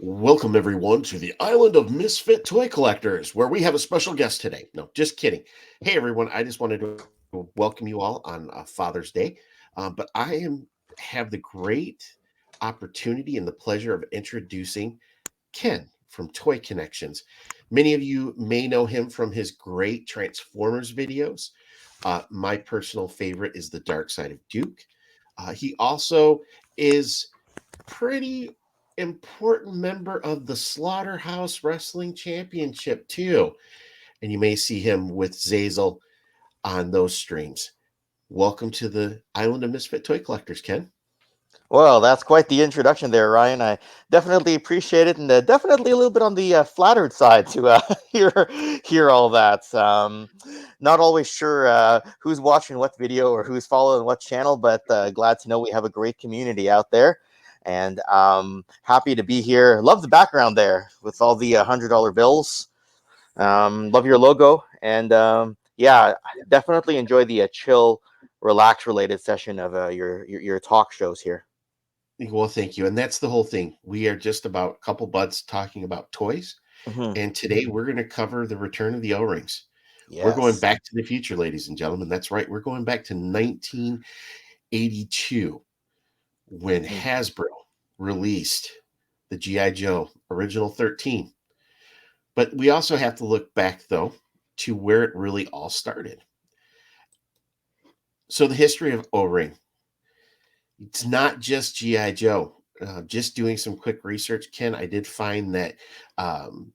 Welcome, everyone, to the Island of Misfit Toy Collectors, where we have a special guest today. No, just kidding. Hey, everyone, I just wanted to welcome you all on Father's Day. But I have the great opportunity and the pleasure of introducing Ken from Toy Kennections. Many of you may know him from his great Transformers videos. My personal favorite is The Dark Side of Duke. He also is pretty important member of the Slaughterhouse Wrestling Championship too. And you may see him with Zazel on those streams. Welcome to the Island of Misfit Toy Collectors, Ken. Well, that's quite the introduction there, Ryan. I definitely appreciate it, and definitely a little bit on the flattered side to hear all that. Not always sure who's watching what video or who's following what channel, but glad to know we have a great community out there, and happy to be here. Love the background there with all the $100 bills. Love your logo, and yeah, definitely enjoy the chill, relax related session of your talk shows here. Well, thank you. And that's the whole thing. We are just about a couple buds talking about toys. Hmm. And today we're going to cover the return of the O rings. We're going Yes. back to the future, ladies and gentlemen. That's right. We're going back to 1982 when Mm. Hasbro released the G.I. Joe Original 13. But we also have to look back, though, to where it really all started. So, the history of O Ring, it's not just G.I. Joe. Just doing some quick research, Ken, I did find that um,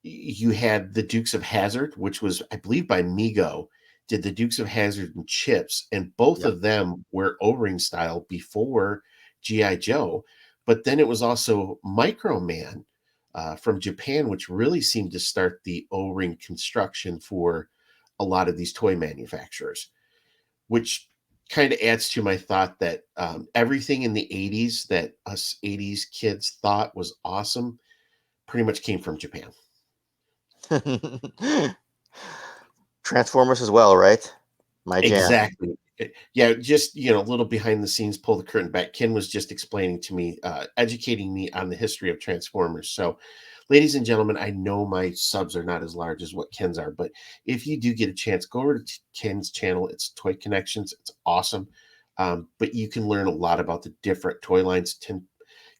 you had the Dukes of Hazard, which was, I believe, by Mego, did the Dukes of Hazard and Chips, and both Yep. of them were O-ring style before GI Joe. But then it was also Microman from Japan, which really seemed to start the O-ring construction for a lot of these toy manufacturers, which kind of adds to my thought that everything in the 80s that us 80s kids thought was awesome pretty much came from Japan. Transformers as well, right? My jam. Exactly. Yeah, just a little behind the scenes, pull the curtain back. Ken was just explaining to me, educating me on the history of Transformers. So, ladies and gentlemen, I know my subs are not as large as what Ken's are, but if you do get a chance, go over to Ken's channel. It's Toy Kennections. It's awesome. But you can learn a lot about the different toy lines.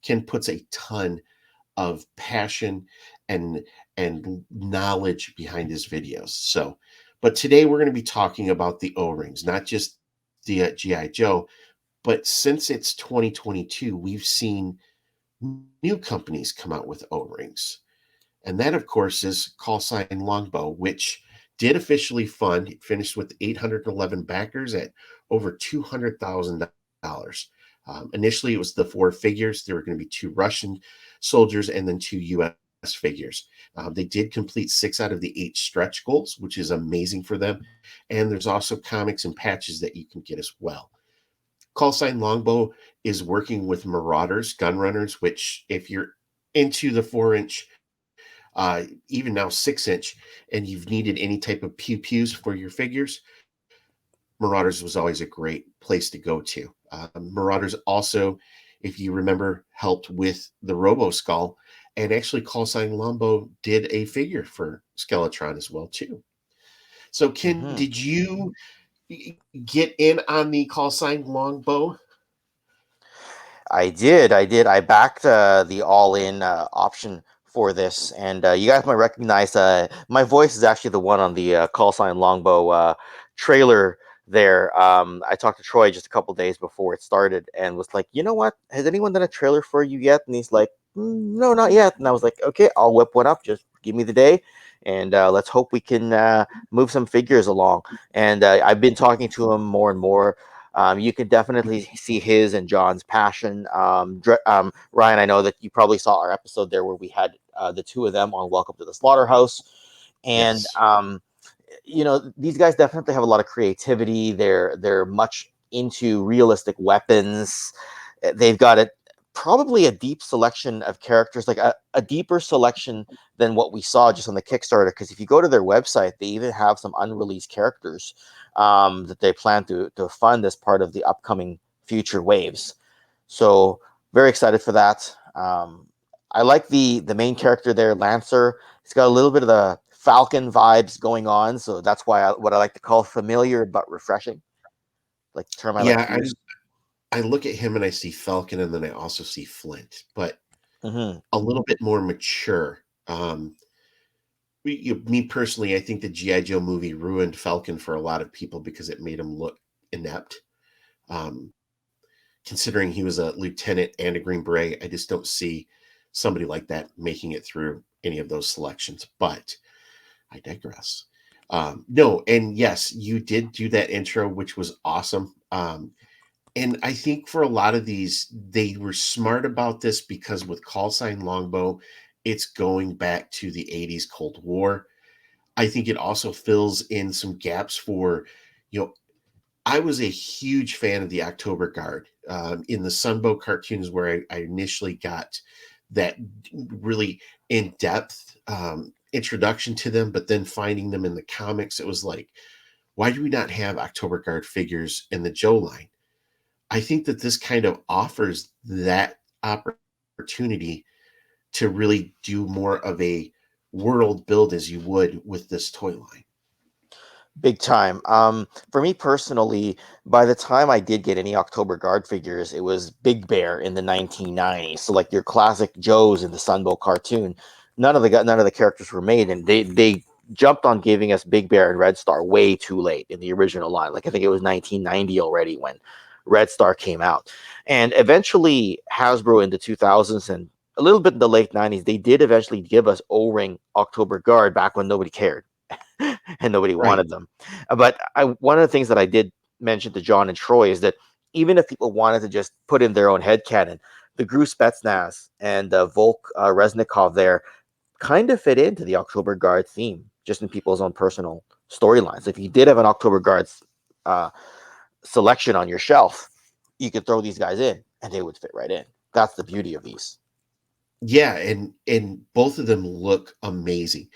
Ken puts a ton of passion and knowledge behind his videos. So, but today we're going to be talking about the O-rings, not just the GI Joe, but since it's 2022, we've seen new companies come out with O-rings. And that, of course, is Call Sign Longbow, which did officially fund. It finished with 811 backers at over $200,000. Initially, it was the four figures. There were going to be two Russian soldiers and then two U.S. figures. They did complete 6 out of the 8 stretch goals, which is amazing for them. And there's also comics and patches that you can get as well. Call Sign Longbow is working with Marauders, gun runners, which, if you're into the 4-inch, even now 6-inch, and you've needed any type of pew pews for your figures, Marauders was always a great place to go to. Marauders also, if you remember, helped with the Robo Skull, and actually Call Sign Longbow did a figure for Skeletron as well too. So, Ken, Hmm. did you get in on the Call Sign Longbow? I did. I did. I backed the all-in option for this, and you guys might recognize my voice is actually the one on the call sign longbow trailer there. I talked to Troy just a couple days before it started, and was like, you know what? Has anyone done a trailer for you yet? And he's like, no, not yet. And I was like, okay, I'll whip one up. Just give me the day. And let's hope we can move some figures along. And I've been talking to him more and more. You can definitely see his and John's passion. Ryan, I know that you probably saw our episode there where we had the two of them on Welcome to the Slaughterhouse, and Yes. these guys definitely have a lot of creativity. They're much into realistic weapons. They've got it probably a deep selection of characters, like a deeper selection than what we saw just on the Kickstarter. Because if you go to their website, they even have some unreleased characters that they plan to fund as part of the upcoming future waves. So very excited for that. I like the main character there, Lancer. He's got a little bit of the Falcon vibes going on, so that's why what I like to call familiar but refreshing, like the term I like Yeah, to use. I look at him and I see Falcon, and then I also see Flint, but Hmm. a little bit more mature. Me personally, I think the GI Joe movie ruined Falcon for a lot of people because it made him look inept. Um, Considering he was a lieutenant and a Green Beret, I just don't see somebody like that making it through any of those selections. But I digress. No, and yes, you did do that intro, which was awesome. And I think for a lot of these, they were smart about this because with Call Sign Longbow, it's going back to the 80s Cold War. I think it also fills in some gaps for, you know, I was a huge fan of the October Guard. In the Sunbow cartoons, where I initially got that really in depth introduction to them, but then finding them in the comics, it was like, why do we not have October Guard figures in the Joe line? I think that this kind of offers that opportunity to really do more of a world build as you would with this toy line. Big time. For me personally, by the time I did get any October Guard figures, it was Big Bear in the 1990s. So like your classic Joes in the Sunbow cartoon. None of the characters were made, and they jumped on giving us Big Bear and Red Star way too late in the original line. Like I think it was 1990 already when Red Star came out, and eventually Hasbro in the 2000s and a little bit in the late 90s, they did eventually give us O-ring October Guard back when nobody cared and nobody Right. wanted them. But one of the things that I did mention to John and Troy is that even if people wanted to just put in their own headcanon, the Gru Spetsnaz and Volk Reznikov there kind of fit into the October Guard theme, just in people's own personal storylines. If you did have an October Guard's uh, selection on your shelf, you could throw these guys in and they would fit right in. That's the beauty of these. Yeah, and both of them look amazing.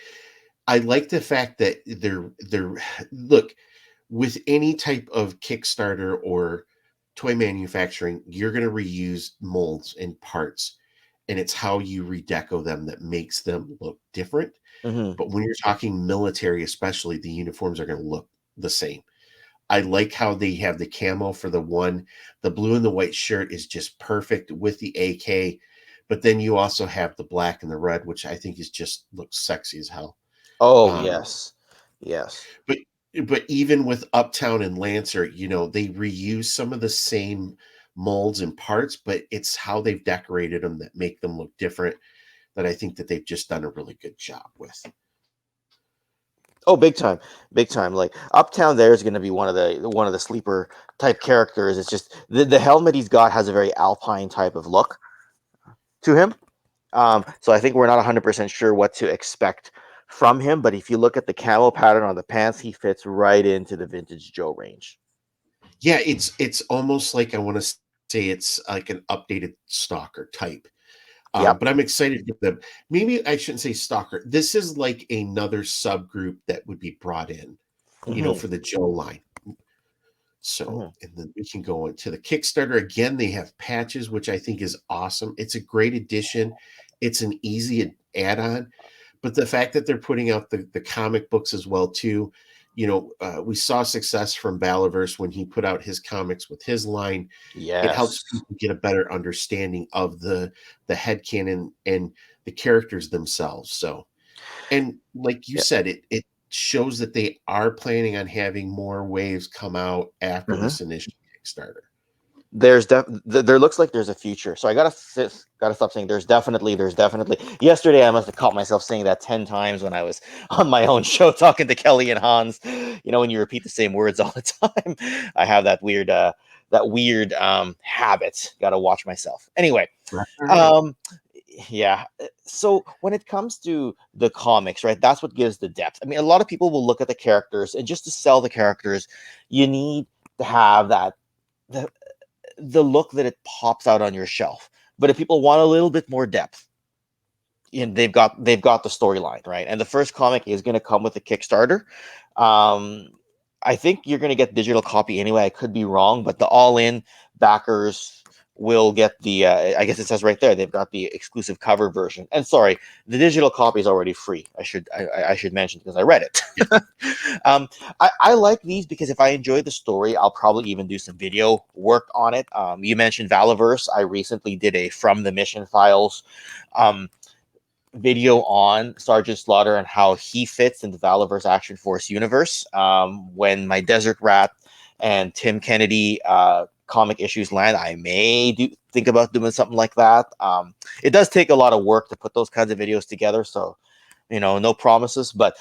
I like the fact that they're look, with any type of Kickstarter or toy manufacturing, you're going to reuse molds and parts, and it's how you redeco them that makes them look different. Hmm. But when you're talking military, especially, the uniforms are going to look the same. I like how they have the camo for the one. The blue and the white shirt is just perfect with the AK, but then you also have the black and the red, which I think is just looks sexy as hell. Oh, Um, yes. Yes. but even with Uptown and Lancer, they reuse some of the same molds and parts, but it's how they've decorated them that make them look different. That I think that they've just done a really good job with. Oh, big time, big time. Like Uptown, there is going to be one of the sleeper type characters. It's just the helmet he's got has a very alpine type of look to him. So I think we're not 100% sure what to expect from him. But if you look at the camo pattern on the pants, he fits right into the vintage Joe range. Yeah, it's almost like I want to say it's like an updated stalker type. Yep. But I'm excited to get them. Maybe I shouldn't say stalker. This is like another subgroup that would be brought in, Hmm. for the Joe line. So, Hmm. and then we can go into the Kickstarter again. They have patches, which I think is awesome. It's a great addition. It's an easy add-on, but the fact that they're putting out the comic books as well too. We saw success from Balaverse when he put out his comics with his line. It helps Yes. people get a better understanding of the headcanon and the characters themselves. So, and like you Yeah. said, it shows that they are planning on having more waves come out after Hmm. this initial Kickstarter. There looks like there's a future. So I gotta stop saying there's definitely. Yesterday I must have caught myself saying that 10 times when I was on my own show talking to Kelly and Hans. You know, when you repeat the same words all the time, I have that weird habit. Got to watch myself. Anyway, Right. All right. um, yeah. So when it comes to the comics, right, that's what gives the depth. I mean, a lot of people will look at the characters, and just to sell the characters, you need to have that the look that it pops out on your shelf. But if people want a little bit more depth, and they've got the storyline, right? And the first comic is going to come with a Kickstarter. Um, I think you're going to get digital copy anyway. I could be wrong, but the all-in backers will get the I guess it says right there they've got the exclusive cover version. And sorry, the digital copy is already free. I should mention because I read it. Yeah. um, I like these because if I enjoy the story, I'll probably even do some video work on it. You mentioned Valaverse. I recently did a From the Mission Files um, video on Sergeant Slaughter and how he fits into the Valaverse Action Force universe. When my Desert Rat and Tim Kennedy comic issues land, I may think about doing something like that. It does take a lot of work to put those kinds of videos together, so no promises. But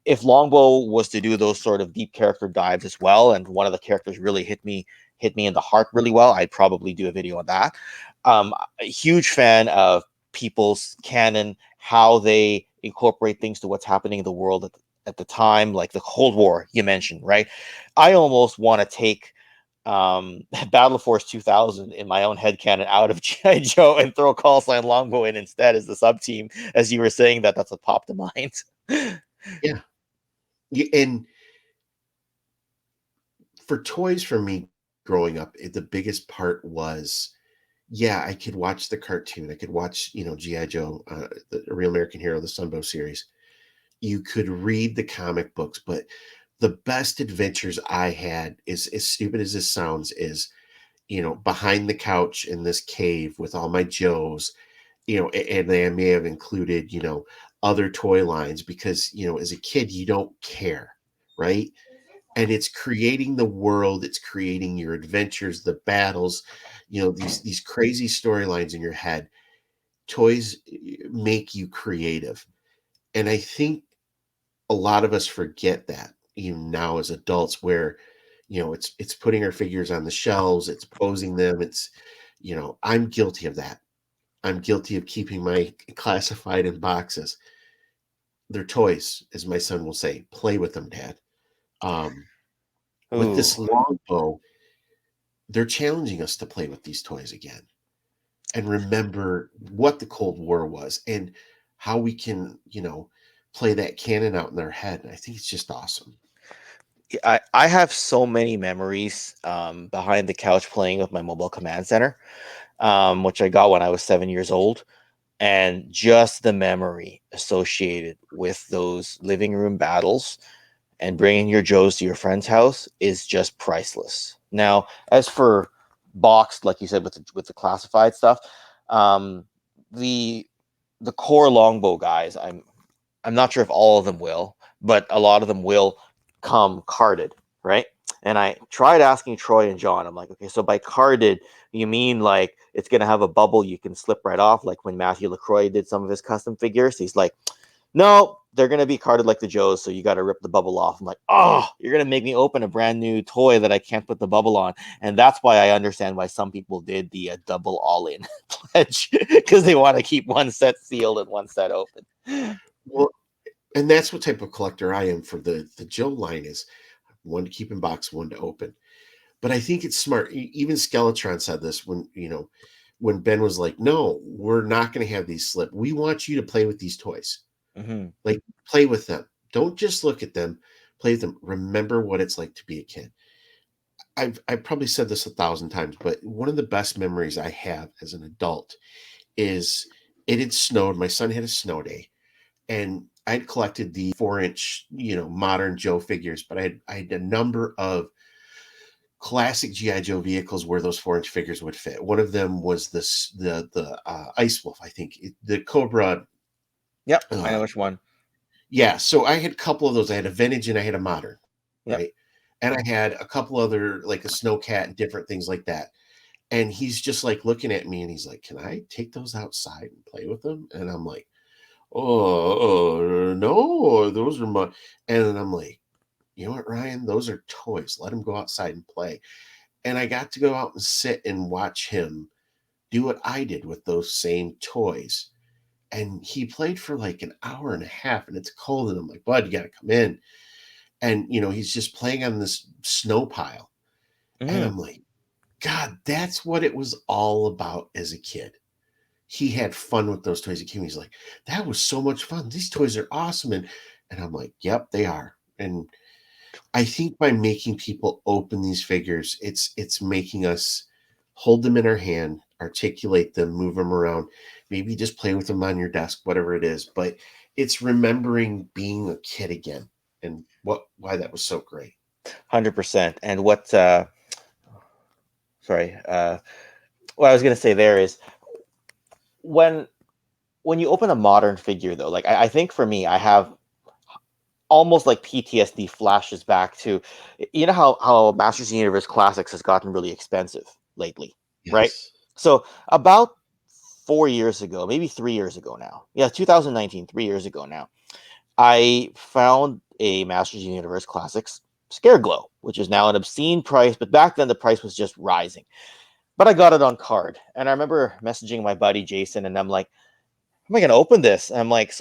if Longbow was to do those sort of deep character dives as well, and one of the characters really hit me in the heart really well, I'd probably do a video on that. A huge fan of people's canon, how they incorporate things to what's happening in the world at the time, like the Cold War you mentioned, right? I almost want to take Battle Force 2000 in my own headcanon out of G.I. Joe and throw Call Sign Longbow in instead as the sub team. As you were saying, that's what popped to mind. Yeah. And for toys for me growing up, the biggest part was, yeah, I could watch the cartoon. I could watch, G.I. Joe, the Real American Hero, the Sunbow series. You could read the comic books, but the best adventures I had, is as stupid as this sounds, is, behind the couch in this cave with all my Joes, and they may have included, other toy lines because, as a kid, you don't care, right? And it's creating the world, it's creating your adventures, the battles, these crazy storylines in your head. Toys make you creative. And I think a lot of us forget that even now as adults, where it's putting our figures on the shelves, it's posing them, it's I'm guilty of that. I'm guilty of keeping my classified in boxes. They're toys, as my son will say. Play with them, Dad. um with Ooh. this longbow, they're challenging us to play with these toys again and remember what the Cold War was and how we can, play that cannon out in their head. And I think it's just awesome. I have so many memories behind the couch playing with my mobile command center, which I got when I was 7 years old. And just the memory associated with those living room battles and bringing your Joes to your friend's house is just priceless. Now, as for boxed, like you said, with the classified stuff, um, the the core longbow guys, I'm not sure if all of them will, but a lot of them will come carded, right? And I tried asking Troy and John, I'm like, okay, so by carded, you mean like it's gonna have a bubble you can slip right off, like when Matthew LaCroix did some of his custom figures? He's like, no, they're gonna be carded like the Joes, so you got to rip the bubble off. I'm like, oh, you're gonna make me open a brand new toy that I can't put the bubble on, and that's why I understand why some people did the double all-in pledge because they want to keep one set sealed and one set open. Well, and that's what type of collector I am for the Joe line, is one to keep in box, one to open. But I think it's smart. Even Skeletron said this when, when Ben was like, no, we're not going to have these slip. We want you to play with these toys. Mm-hmm. Like, play with them. Don't just look at them, play with them. Remember what it's like to be a kid. I've probably said this 1,000 times, but one of the best memories I have as an adult is, it had snowed. My son had a snow day, and I'd collected the 4-inch, modern Joe figures, but I had a number of classic GI Joe vehicles where those 4-inch figures would fit. One of them was the Ice Wolf, I think, the Cobra. Yep, I know Uh, which one. yeah, so I had a couple of those. I had a vintage and I had a modern, Yep. right? And I had a couple other, like a Snowcat and different things like that. And he's just like looking at me and he's like, "Can I take those outside and play with them?" And I'm like, "Oh, no, those are my." And then I'm like, "You know what, Ryan? Those are toys. Let him go outside and play." And I got to go out and sit and watch him do what I did with those same toys. And he played for like an hour and a half, and it's cold. And I'm like, "Bud, you got to come in." And, he's just playing on this snow pile. And Mm. I'm like, God, that's what it was all about as a kid. He had fun with those toys. He came, he's like, "That was so much fun. These toys are awesome." And I'm like, "Yep, they are." And I think by making people open these figures, it's making us hold them in our hand, articulate them, move them around, maybe just play with them on your desk, whatever it is. But it's remembering being a kid again and why that was so great. 100%. And sorry, what I was gonna say there is when when you open a modern figure though, like I think for me, I have almost like PTSD flashes back to, you know how Masters of the Universe Classics has gotten really expensive lately, right? Yes. So about 4 years ago, maybe 3 years ago now, yeah, 2019, 3 years ago now, I found a Masters of the Universe Classics Scare Glow, which is now an obscene price, but back then the price was just rising. But I got it on card, and I remember messaging my buddy Jason, and I'm like, am I gonna open this? And I'm like,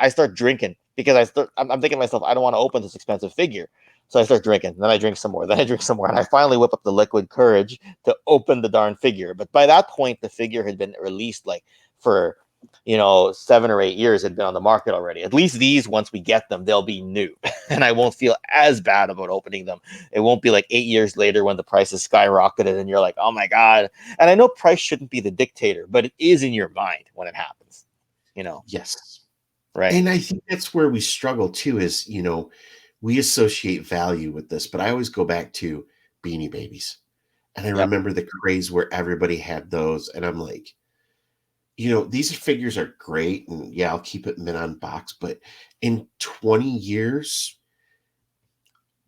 I start drinking because I'm thinking to myself, I don't want to open this expensive figure. So I start drinking, then I drink some more, then I drink some more, and I finally whip up the liquid courage to open the darn figure. But by that point, the figure had been released like for 7 or 8 years had been on the market already. At least these, once we get them, they'll be new, and I won't feel as bad about opening them. It won't be like 8 years later when the price is skyrocketed and you're like, oh my god. And I know price shouldn't be the dictator, but it is in your mind when it happens you know, Yes. right? And I think that's where we struggle too is, we associate value with this, but I always go back to Beanie Babies. And I Yep. remember the craze where everybody had those. And I'm like, these figures are great. And yeah, I'll keep it mint on box. But in 20 years,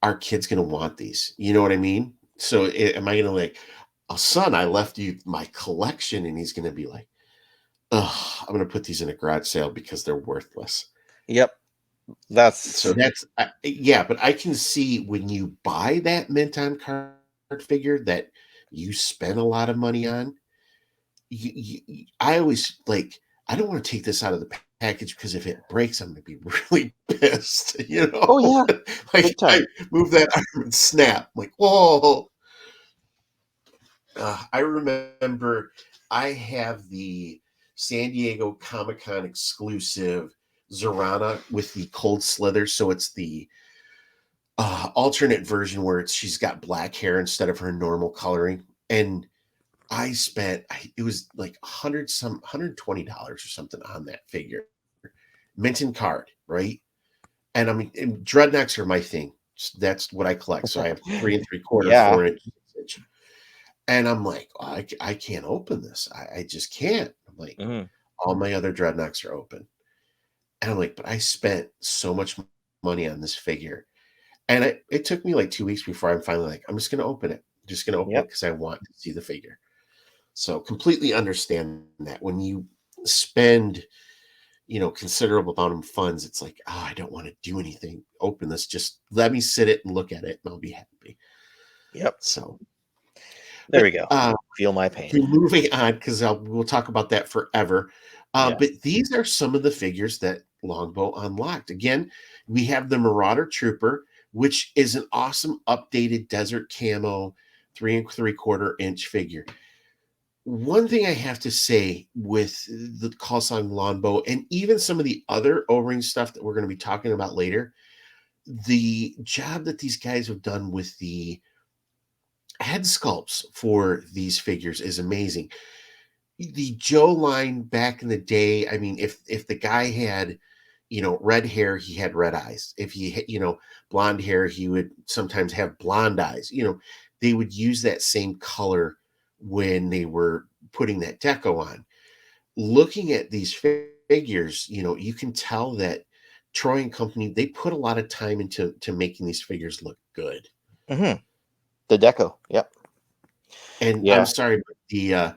our kid's going to want these. You know what I mean? So am I going to like, oh, son, I left you my collection. And he's going to be like, oh, I'm going to put these in a garage sale because they're worthless. Yep. So That's yeah, but I can see when you buy that mint on card figure that you spend a lot of money on. I always like. I don't want to take this out of the package because if it breaks, I'm going to be really pissed. oh yeah, Like big time. I move that arm and snap. I'm like, whoa. I remember I have the San Diego Comic Con exclusive Zorana with the cold slither, so it's the alternate version where she's got black hair instead of her normal coloring. And it was like $120 or something on that figure, mint and card, right? And I mean, and dreadnoughts are my thing. That's what I collect. So I have 3 3/4, Yeah. 4 inch, 6 inch. And I'm like, oh, I can't open this. I just can't. I'm like, Hmm. all my other dreadnoughts are open. And I'm like, but I spent so much money on this figure. And it took me like 2 weeks before I'm finally like, I'm just gonna open it. I'm just gonna open it Yep. because I want to see the figure. So completely understand that when you spend, considerable amount of funds, it's like, oh, I don't want to do anything. Open this. Just let me sit it and look at it and I'll be happy. Yep. So, There we but go. Feel my pain. moving on because we'll talk about that forever. Yeah. But these are some of the figures that Longbow unlocked. Again, we have the Marauder Trooper, which is an awesome updated desert camo 3 3/4 inch figure. One thing I have to say with the call sign Longbow and even some of the other O-ring stuff that we're going to be talking about later, the job that these guys have done with the head sculpts for these figures is amazing. The Joe line back in the day, I mean, if the guy had, red hair, he had red eyes. If he had, blonde hair, he would sometimes have blonde eyes. They would use that same color when they were putting that deco on. Looking at these figures, you can tell that Troy and Company, they put a lot of time into making these figures look good. Hmm. The deco. Yep. And I'm Yeah. sorry, but the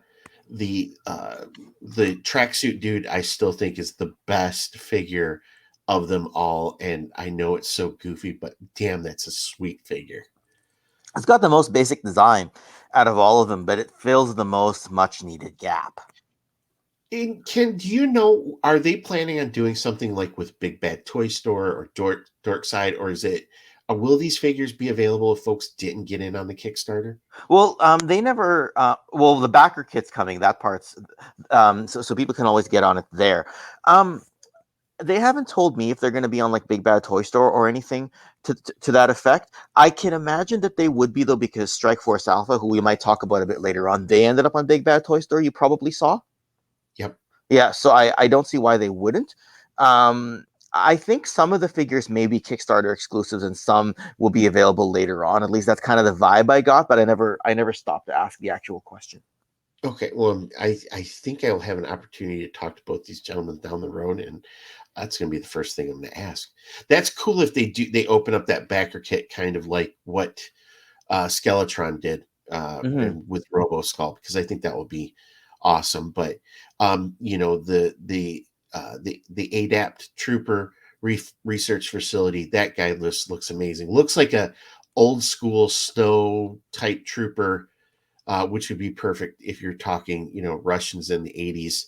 tracksuit dude, I still think is the best figure of them all. And I know it's so goofy, but damn, that's a sweet figure. It's got the most basic design out of all of them, but it fills the most much needed gap. And Ken, do are they planning on doing something like with Big Bad Toy Store or Dork Side, or is it? Will these figures be available if folks didn't get in on the Kickstarter? Well, they never. Well, the backer kit's coming. That part's so people can always get on it there. Um, They haven't told me if they're going to be on like Big Bad Toy Store or anything to that effect. I can imagine that they would be though, because Strike Force Alpha, who we might talk about a bit later on, they ended up on Big Bad Toy Store. You probably saw. Yep. Yeah, so I don't see why they wouldn't. Um, I think some of the figures may be Kickstarter exclusives, and some will be available later on. At least that's kind of the vibe I got, but I never stopped to ask the actual question. Okay. Well, I think I'll have an opportunity to talk to both these gentlemen down the road, and that's going to be the first thing I'm going to ask. That's cool if they open up that backer kit, kind of like what Skeletron did Mm-hmm. and with Robo Skull, because I think that will be awesome. But the ADAPT Trooper research facility, that guy looks amazing. Looks like a old school snow type trooper, which would be perfect if you're talking, Russians in the 80s.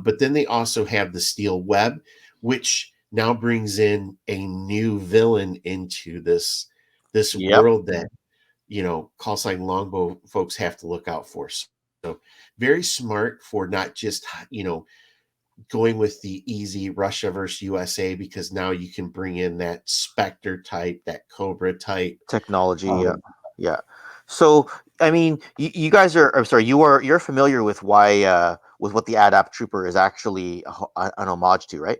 But then they also have the Steel Web, which now brings in a new villain into this Yep. world that call sign Longbow folks have to look out for. So very smart for not just going with the easy Russia versus USA, because now you can bring in that Spectre type, that Cobra type. Technology. Yeah. Um, Yeah. So I mean, you guys are. I'm sorry. You're familiar with why with what the Adapt Trooper is actually an homage to, right?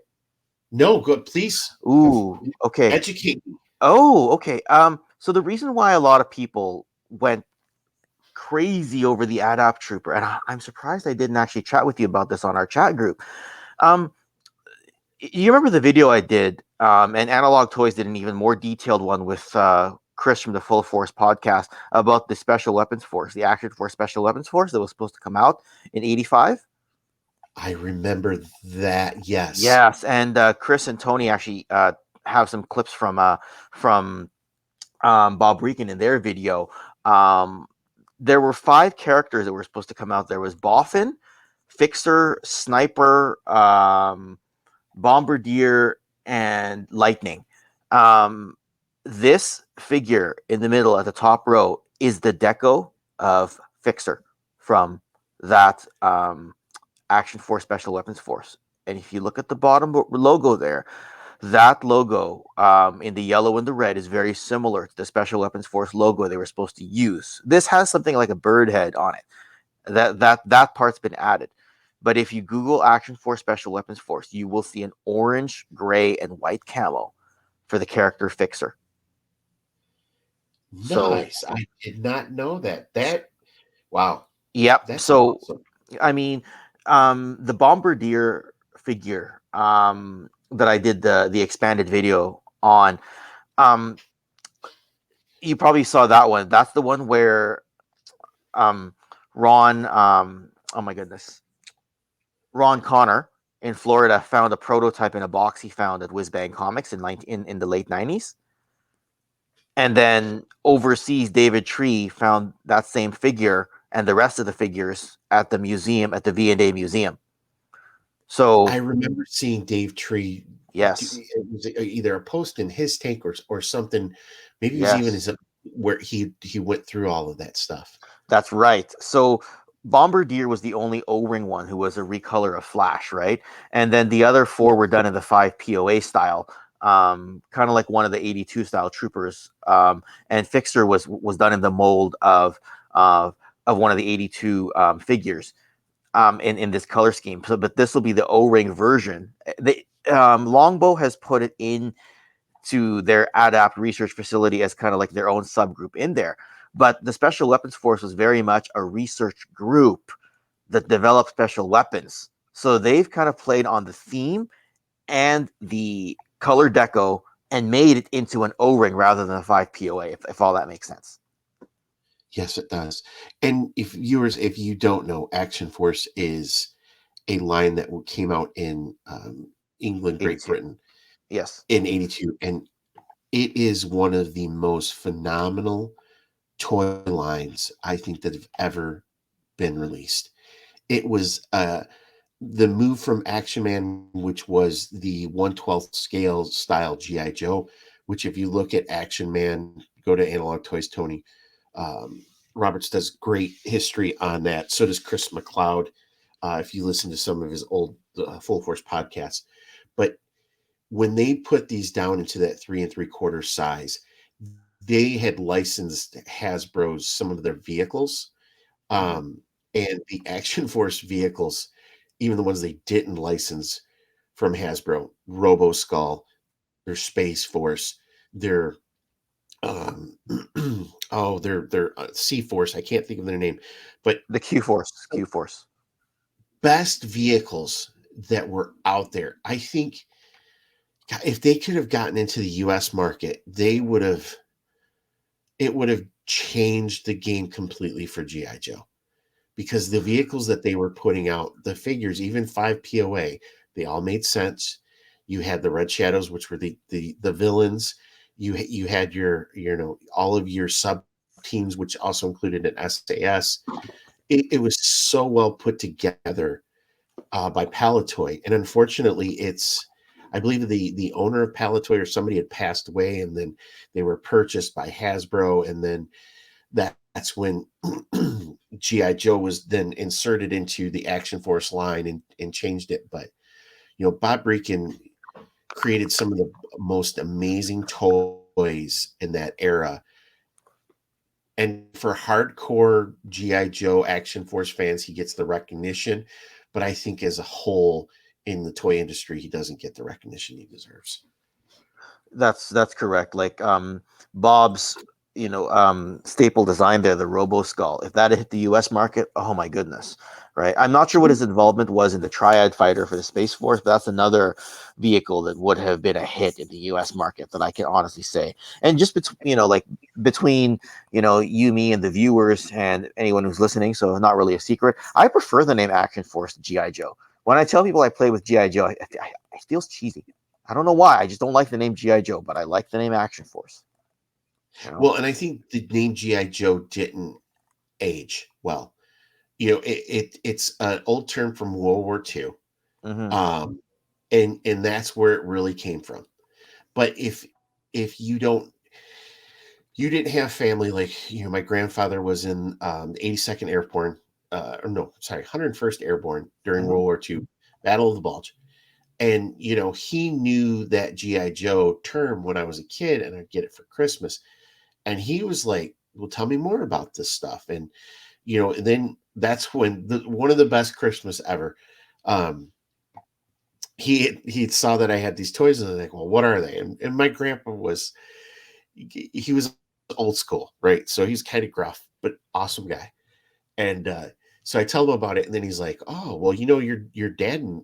no, good. Please Ooh. Okay. educate me. Oh. Okay. So the reason why a lot of people went crazy over the Adapt Trooper, and I'm surprised I didn't actually chat with you about this on our chat group. Um, you remember the video I did, and Analog Toys did an even more detailed one with Chris from the Full Force podcast about the Special Weapons Force, the Action Force Special Weapons Force that was supposed to come out in '85. I remember that. Yes. Yes, and Chris and Tony actually have some clips from Bob Regan in their video. Um, there were five characters that were supposed to come out. There was Boffin, Fixer, Sniper, Bombardier, and Lightning. Um, this figure in the middle at the top row is the deco of Fixer from that Action Force Special Weapons Force. And if you look at the bottom logo there, that logo in the yellow and the red is very similar to the Special Weapons Force logo they were supposed to use. This has something like a bird head on it. That part's been added. But if you Google Action Force Special Weapons Force, you will see an orange, gray, and white camo for the character Fixer. So, Nice. I did not know that. Wow. yep. That's So, awesome. I mean, the Bombardier figure that I did the expanded video on, um, you probably saw that one. That's the one where um, Ron, oh my goodness, Ron Connor in Florida found a prototype in a box he found at Whiz Bang Comics in the late '90s. And then overseas, David Tree found that same figure and the rest of the figures at the museum, at the V&A Museum. I So, remember seeing Dave Tree do, yes, it was either a post in his tank or something. Maybe it was even yes. his where he went through all of that stuff. That's right. So Bombardier was the only O-ring one who was a recolor of Flash, right? And then the other four were done in the 5 POA style, kind of like one of the 82 style troopers. And Fixer was done in the mold of one of the 82 figures in this color scheme. So, but this will be the O-ring version. Longbow has put it in to their adapt research facility as kind of like their own subgroup in there. But the Special Weapons Force was very much a research group that developed special weapons. So they've kind of played on the theme and the color deco and made it into an O-ring rather than a 5 POA, if all that makes sense. Yes, it does. And if you don't know, Action Force is a line that came out in England, Great 82. Britain Yes. in '82, and it is one of the most phenomenal toy lines I think that have ever been released. It was the move from Action Man, which was the 1/12 scale style GI Joe, which if you look at Action Man, go to Analog Toys Tony. Um, Roberts does great history on that. So does Chris McLeod. If you listen to some of his old Full Force podcasts, but when they put these down into that 3 3/4 size, they had licensed Hasbro's some of their vehicles, Mhm. um, and the Action Force vehicles, even the ones they didn't license from Hasbro, Robo Skull, their Space Force, their um, their Sea Force. I can't think of their name, but The Q Force, Q Force. best vehicles that were out there. I think if they could have gotten into the US market, they would have it would have changed the game completely for GI Joe because the vehicles that they were putting out, the figures, even 5 POA, they all made sense. You had the Red Shadows, which were the villains. You had your all of your sub teams, which also included an SAS. It was so well put together by Palatoy, and unfortunately, I believe the owner of Palatoy or somebody had passed away, and then they were purchased by Hasbro, and then that's when GI Joe was then inserted into the Action Force line and changed it. But Bob Breakin created some of the most amazing toys in that era. And for hardcore GI Joe Action Force fans, he gets the recognition. But I think as a whole in the toy industry, he doesn't get the recognition he deserves. That's correct. Like Bob's, staple design there, the Robo Skull. If that had hit the U.S. market, oh my goodness, right? I'm not sure what his involvement was in the Triad Fighter for the Space Force, but that's another vehicle that would have been a hit in the U.S. market that I can honestly say. And just between you, me, and the viewers and anyone who's listening, so not really a secret. I prefer the name Action Force to GI Joe. When I tell people I play with GI Joe, it feels cheesy. I don't know why. I just don't like the name GI Joe, but I like the name Action Force. You know. Well, and I think the name GI Joe didn't age well. It's an old term from World War II, Hmm. um, and that's where it really came from. But if you didn't have family like my grandfather was in the 82nd Airborne, or no, sorry, 101st Airborne during Hmm. World War II, Battle of the Bulge, and he knew that GI Joe term when I was a kid, and I'd get it for Christmas, and he was like, "Well, tell me more about this stuff," and then that's when one of the best Christmas ever. Um, he saw that I had these toys, and I was like, "Well, what are they?" And my grandpa he was old school, right? So he's kind of gruff, but awesome guy. And so I tell him about it, and then he's like, "Oh, well, your dad and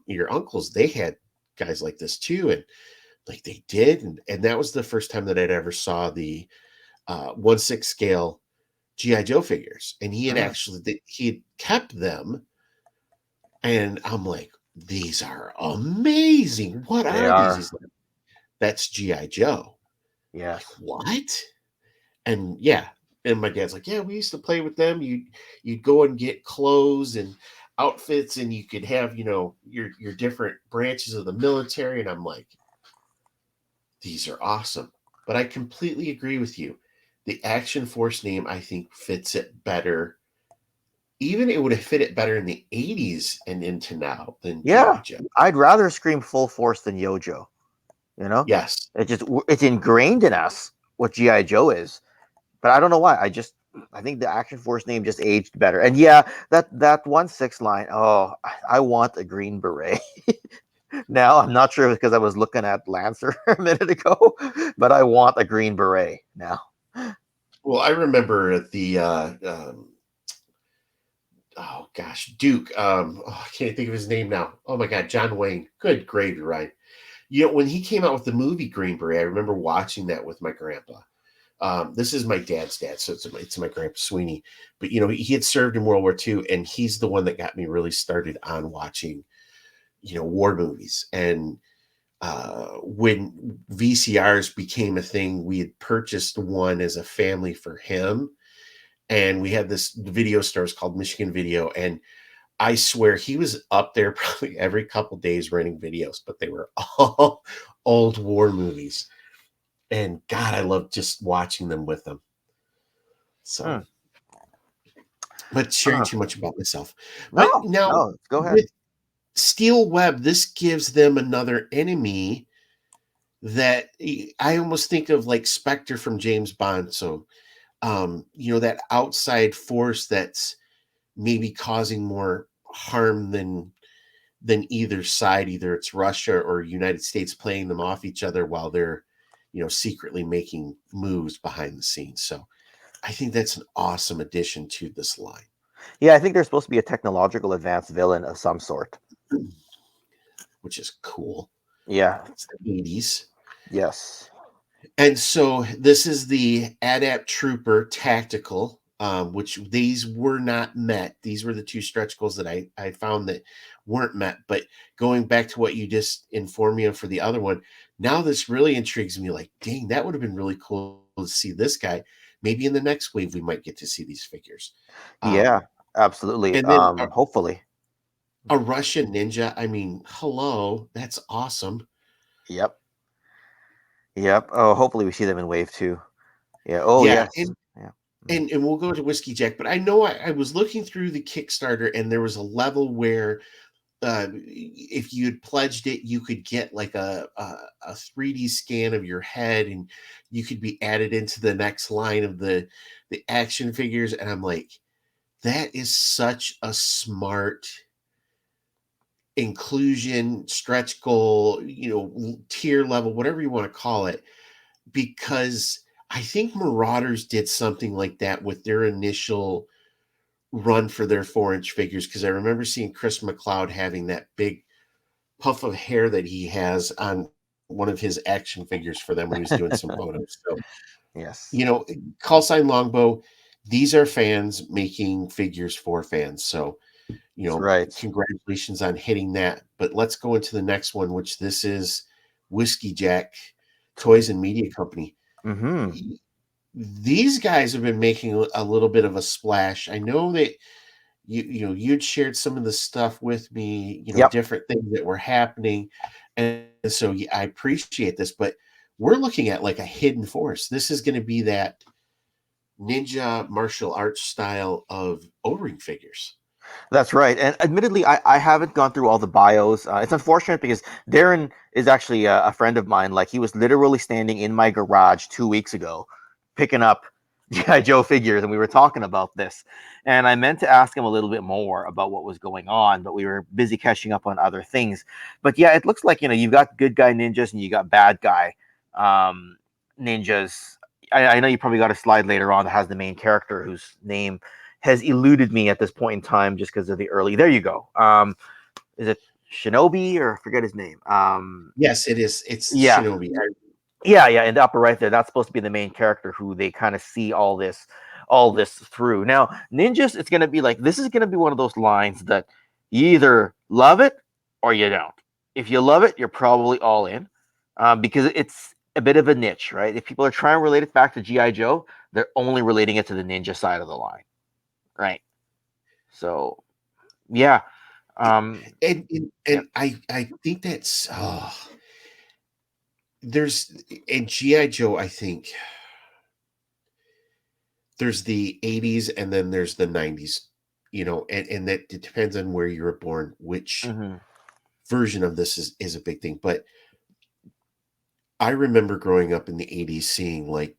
your uncles, they had guys like this too, and like they did." And that was the first time that I'd ever saw the 1/6 scale GI Joe figures, and Hmm. he had kept them, and I'm like, "These are amazing. What They are these?" are. He's like, "That's GI Joe." Like, Yes. what? And yeah, and my dad's like, "Yeah, we used to play with them. You'd go and get clothes and outfits, and you could have your different branches of the military." And I'm like, "These are awesome." But I completely agree with you. The Action Force name, I think, fits it better. Even it would have fit it better in the 80s and into now than Yeah. GI Joe. I'd rather scream full force than Yojo. You know, Yes. it's ingrained in us what GI Joe is. But I don't know why. I think the Action Force name just aged better. And yeah, that 1/6 line. Oh, I want a green beret. Now I'm not sure because I was looking at Lancer a minute ago, but I want a green beret now. Well, I remember at the oh gosh, Duke. I can't think of his name now. Oh my God, John Wayne. Good gravy, right? When he came out with the movie Green Beret, I remember watching that with my grandpa. This is my dad's dad, so it's my grandpa Sweeney. But he had served in World War II, and he's the one that got me really started on watching, war movies. And when VCRs became a thing, we had purchased one as a family for him, and we had this video stores called Michigan Video, and I swear he was up there probably every couple days renting videos, but they were all old war movies. And God, I love just watching them with them. Hmm. So, but sharing Uh, too much about myself. But no, now no, go with ahead. Steel Web, this gives them another enemy that I almost think of like Spectre from James Bond. So, that outside force that's maybe causing more harm than either side. Either it's Russia or United States playing them off each other while they're, secretly making moves behind the scenes. So I think that's an awesome addition to this line, Yeah, I think there's supposed to be a technological advanced villain of some sort. which is cool. Yeah. It's the 80s. Yes. And so this is the Adapt Trooper Tactical, which these were not met. These were the two stretch goals that I found that weren't met. But going back to what you just informed me of for the other one, now this really intrigues me. Like, dang, that would have been really cool to see this guy. Maybe in the next wave, we might get to see these figures. Yeah, Um, absolutely. and then Hopefully. a Russian ninja. I mean, hello, that's awesome. Yep. Yep. Oh, hopefully we see them in wave 2. Yeah. Oh, Yeah, yes. Yeah. Mhm. and we'll go to Whiskey Jack, but I know I was looking through the Kickstarter, and there was a level where if you had pledged it, you could get like a 3D scan of your head, and you could be added into the next line of the action figures. And I'm like, that is such a smart inclusion stretch goal, tier level, whatever you want to call it, because I think Marauders did something like that with their initial run for their 4-inch figures, because I remember seeing Chris McLeod having that big puff of hair that he has on one of his action figures for them when he was doing some photos. So, Yes. you know, call sign Longbow, these are fans making figures for fans. So, That's right. congratulations on hitting that. But let's go into the next one, which this is Whiskey Jack Toys and Media Company. Mm-hmm. These guys have been making a little bit of a splash. I know that you'd shared some of the stuff with me, Yep. different things that were happening, and so yeah, I appreciate this. But we're looking at like a hidden force. This is going to be that ninja martial arts style of O-ring figures. That's right. And admittedly, I haven't gone through all the bios. It's unfortunate because Darren is actually a friend of mine. Like, he was literally standing in my garage 2 weeks ago, picking up G.I. Joe figures, and we were talking about this. And I meant to ask him a little bit more about what was going on, but we were busy catching up on other things. But yeah, it looks like, you've got good guy ninjas and you got bad guy um, ninjas. I know you probably got a slide later on that has the main character whose name has eluded me at this point in time just because of the early. There you go. Is it Shinobi, or I forget his name? Yes, it is. It's Yeah, Shinobi. yeah. In the upper right there, that's supposed to be the main character who they kind of see all this through. Now, ninjas, it's gonna be like, this is gonna be one of those lines that you either love it or you don't. If you love it, you're probably all in, because it's a bit of a niche, right? If people are trying to relate it back to GI Joe, they're only relating it to the ninja side of the line, right? So yeah, yeah. And I think that's there's in GI Joe. I think there's the 80s and then there's the 90s. And that it depends on where you were born, which Hmm. version of this is a big thing. But I remember growing up in the 80s seeing like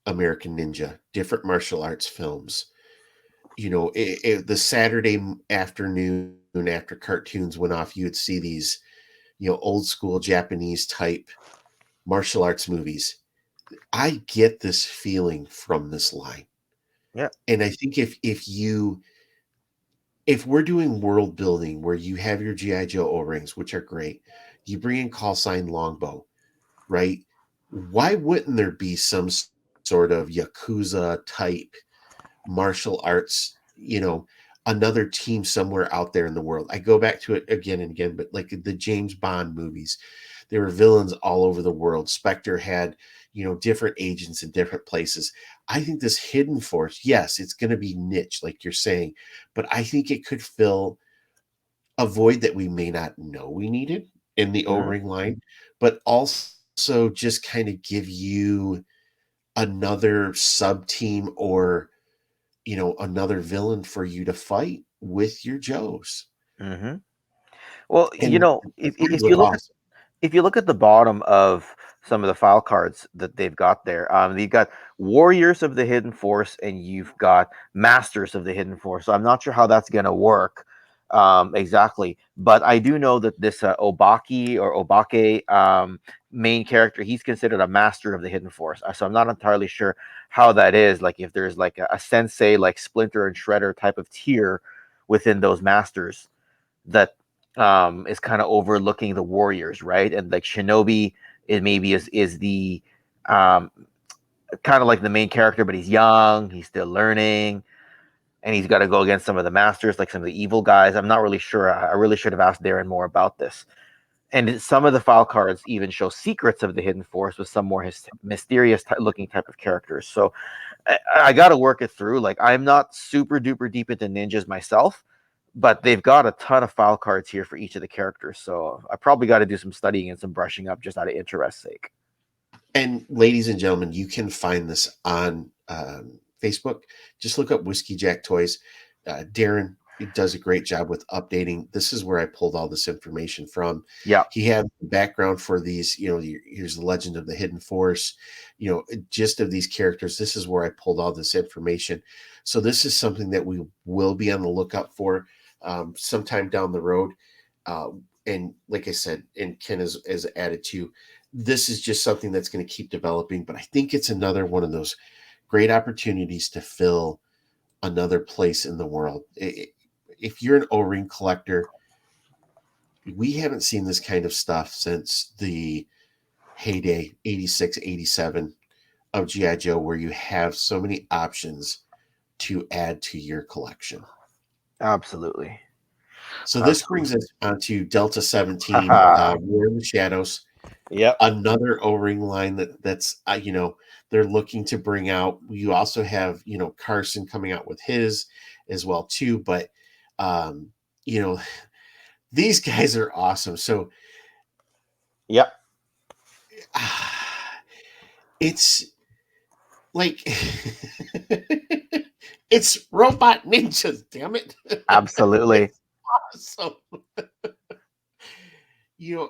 American Ninja, different martial arts films. The Saturday afternoon after cartoons went off, you would see these, old school Japanese type martial arts movies. I get this feeling from this line. Yeah. And I think if we're doing world building where you have your GI Joe O-rings, which are great, you bring in call sign Longbow, right? Why wouldn't there be some sort of Yakuza type martial arts, another team somewhere out there in the world? I go back to it again and again, but like the James Bond movies, there were villains all over the world. Spectre had, different agents in different places. I think this hidden force, yes, it's going to be niche, like you're saying, but I think it could fill a void that we may not know we needed in the Hmm. O-ring line, but also just kind of give you another sub team or another villain for you to fight with your Joes. Hmm. Well, and the cards look awesome. if you look at the bottom of some of the file cards that they've got there, you've got Warriors of the Hidden Force and you've got Masters of the Hidden Force. So I'm not sure how that's going to work exactly, but I do know that this Obaki or Obake main character, he's considered a Master of the Hidden Force. So I'm not entirely sure how that is. Like if there's like a Sensei, like Splinter and Shredder type of tier within those Masters that is kind of overlooking the warriors, right? And like Shinobi is the um kind of like the main character, but he's young, he's still learning, and he's got to go against some of the masters, like some of the evil guys. I'm not really sure. I really should have asked Darren more about this. And some of the file cards even show secrets of the hidden force with some more mysterious looking type of characters. So I got to work it through. Like I'm not super duper deep into ninjas myself, but they've got a ton of file cards here for each of the characters. So I probably got to do some studying and some brushing up just out of interest's sake. And ladies and gentlemen, you can find this on Facebook. Just look up Whiskey Jack Toys. Darren does a great job with updating. This is where I pulled all this information from. Yeah, He had the background for these, here's the legend of the hidden force, gist of these characters. This is where I pulled all this information. So this is something that we will be on the lookout for sometime down the road. And like I said, and Ken has added to, this is just something that's going to keep developing. But I think it's another one of those great opportunities to fill another place in the world. If you're an O-ring collector, we haven't seen this kind of stuff since the heyday 86, 87 of GI Joe, where you have so many options to add to your collection. absolutely. So this brings Absolutely. us onto Delta 17, War in the Shadows, Yep. another O-ring line that's they're looking to bring out. You also have Carson coming out with his as well too, but um, you know these guys are awesome. So Yep. it's like it's robot ninjas, damn it. Absolutely. It's awesome.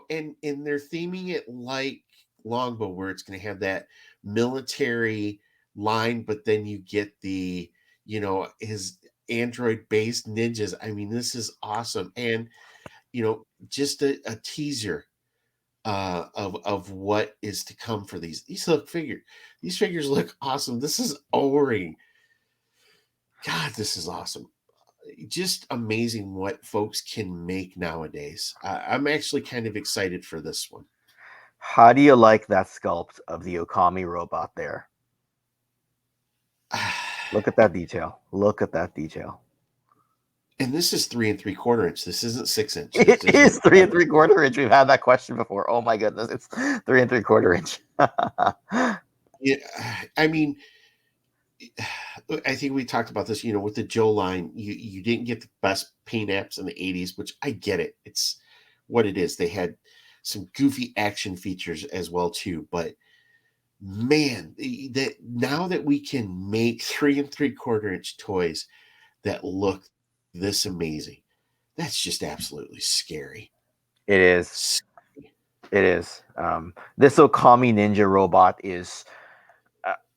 And they're theming it like Longbow, where it's going to have that military line, but then you get his android based ninjas. I mean, this is awesome. And just a teaser of what is to come for these figures look awesome. This is O-ring. God, this is awesome. Just amazing what folks can make nowadays. I'm actually kind of excited for this one. How do you like that sculpt of the Okami robot there? Look at that detail. Look at that detail. And this is 3 3/4 inch. This isn't 6 inch. It This is is 3 3/4 inch. We've had that question before. Oh my goodness, it's 3 3/4 inch. yeah, I mean, I think we talked about this, with the Joe line, you didn't get the best paint apps in the 80s, which I get it. It's what it is. They had some goofy action features as well too, but man, that now that we can make 3 3/4 inch toys that look this amazing, that's just absolutely scary. It is. It is. This Okami ninja robot is.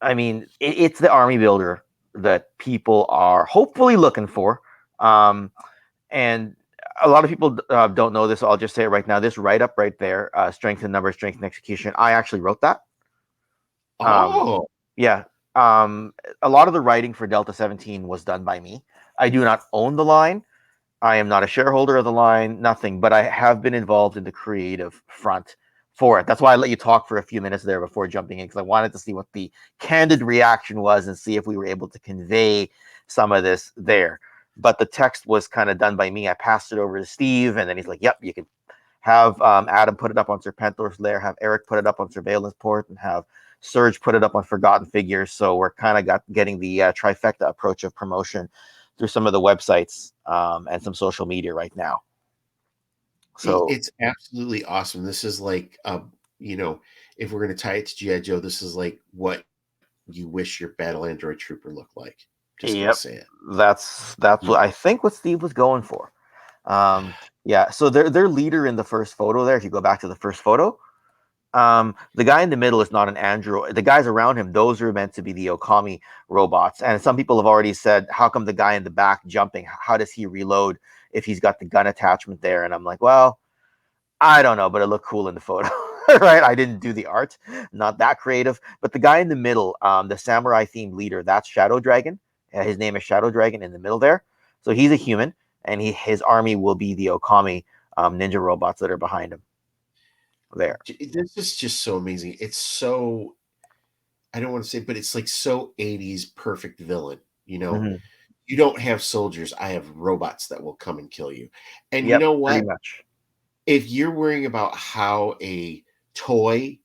I mean, it's the army builder that people are hopefully looking for. And a lot of people don't know this. So I'll just say it right now. This write up right there, strength in numbers, strength in execution. I actually wrote that. Um, Oh, yeah. A lot of the writing for Delta 17 was done by me. I do not own the line. I am not a shareholder of the line, nothing, but I have been involved in the creative front for it. That's why I let you talk for a few minutes there before jumping in, because I wanted to see what the candid reaction was and see if we were able to convey some of this there. But the text was kind of done by me. I passed it over to Steve, and then he's like, yep, you can have Adam put it up on Serpentor's Lair, have Eric put it up on Surveillance Port, and have Serge put it up on Forgotten Figures. So we're kind of getting the trifecta approach of promotion through some of the websites and some social media right now. So it's absolutely awesome. This is like, if we're going to tie it to GI Joe, this is like what you wish your Battle Android Trooper looked like. Just going to yep, say it. that's what I think what Steve was going for. Yeah, so their leader in the first photo there, if you go back to the first photo, the guy in the middle is not an android. The guys around him, those are meant to be the Okami robots. And some people have already said, how come the guy in the back jumping? How does he reload if he's got the gun attachment there? And I'm like, well, I don't know, but it looked cool in the photo. Right? I didn't do the art, not that creative. But the guy in the middle, the samurai themed leader, that's Shadow Dragon. His name is Shadow Dragon in the middle there. So he's a human, and his army will be the Okami ninja robots that are behind him there. This is just so amazing. It's so, I don't want to say, but it's like so 80s perfect villain. You know, Mm-hmm. you don't have soldiers. I have robots that will come and kill you. And you Yep, know pretty what? much. If you're worrying about how a toy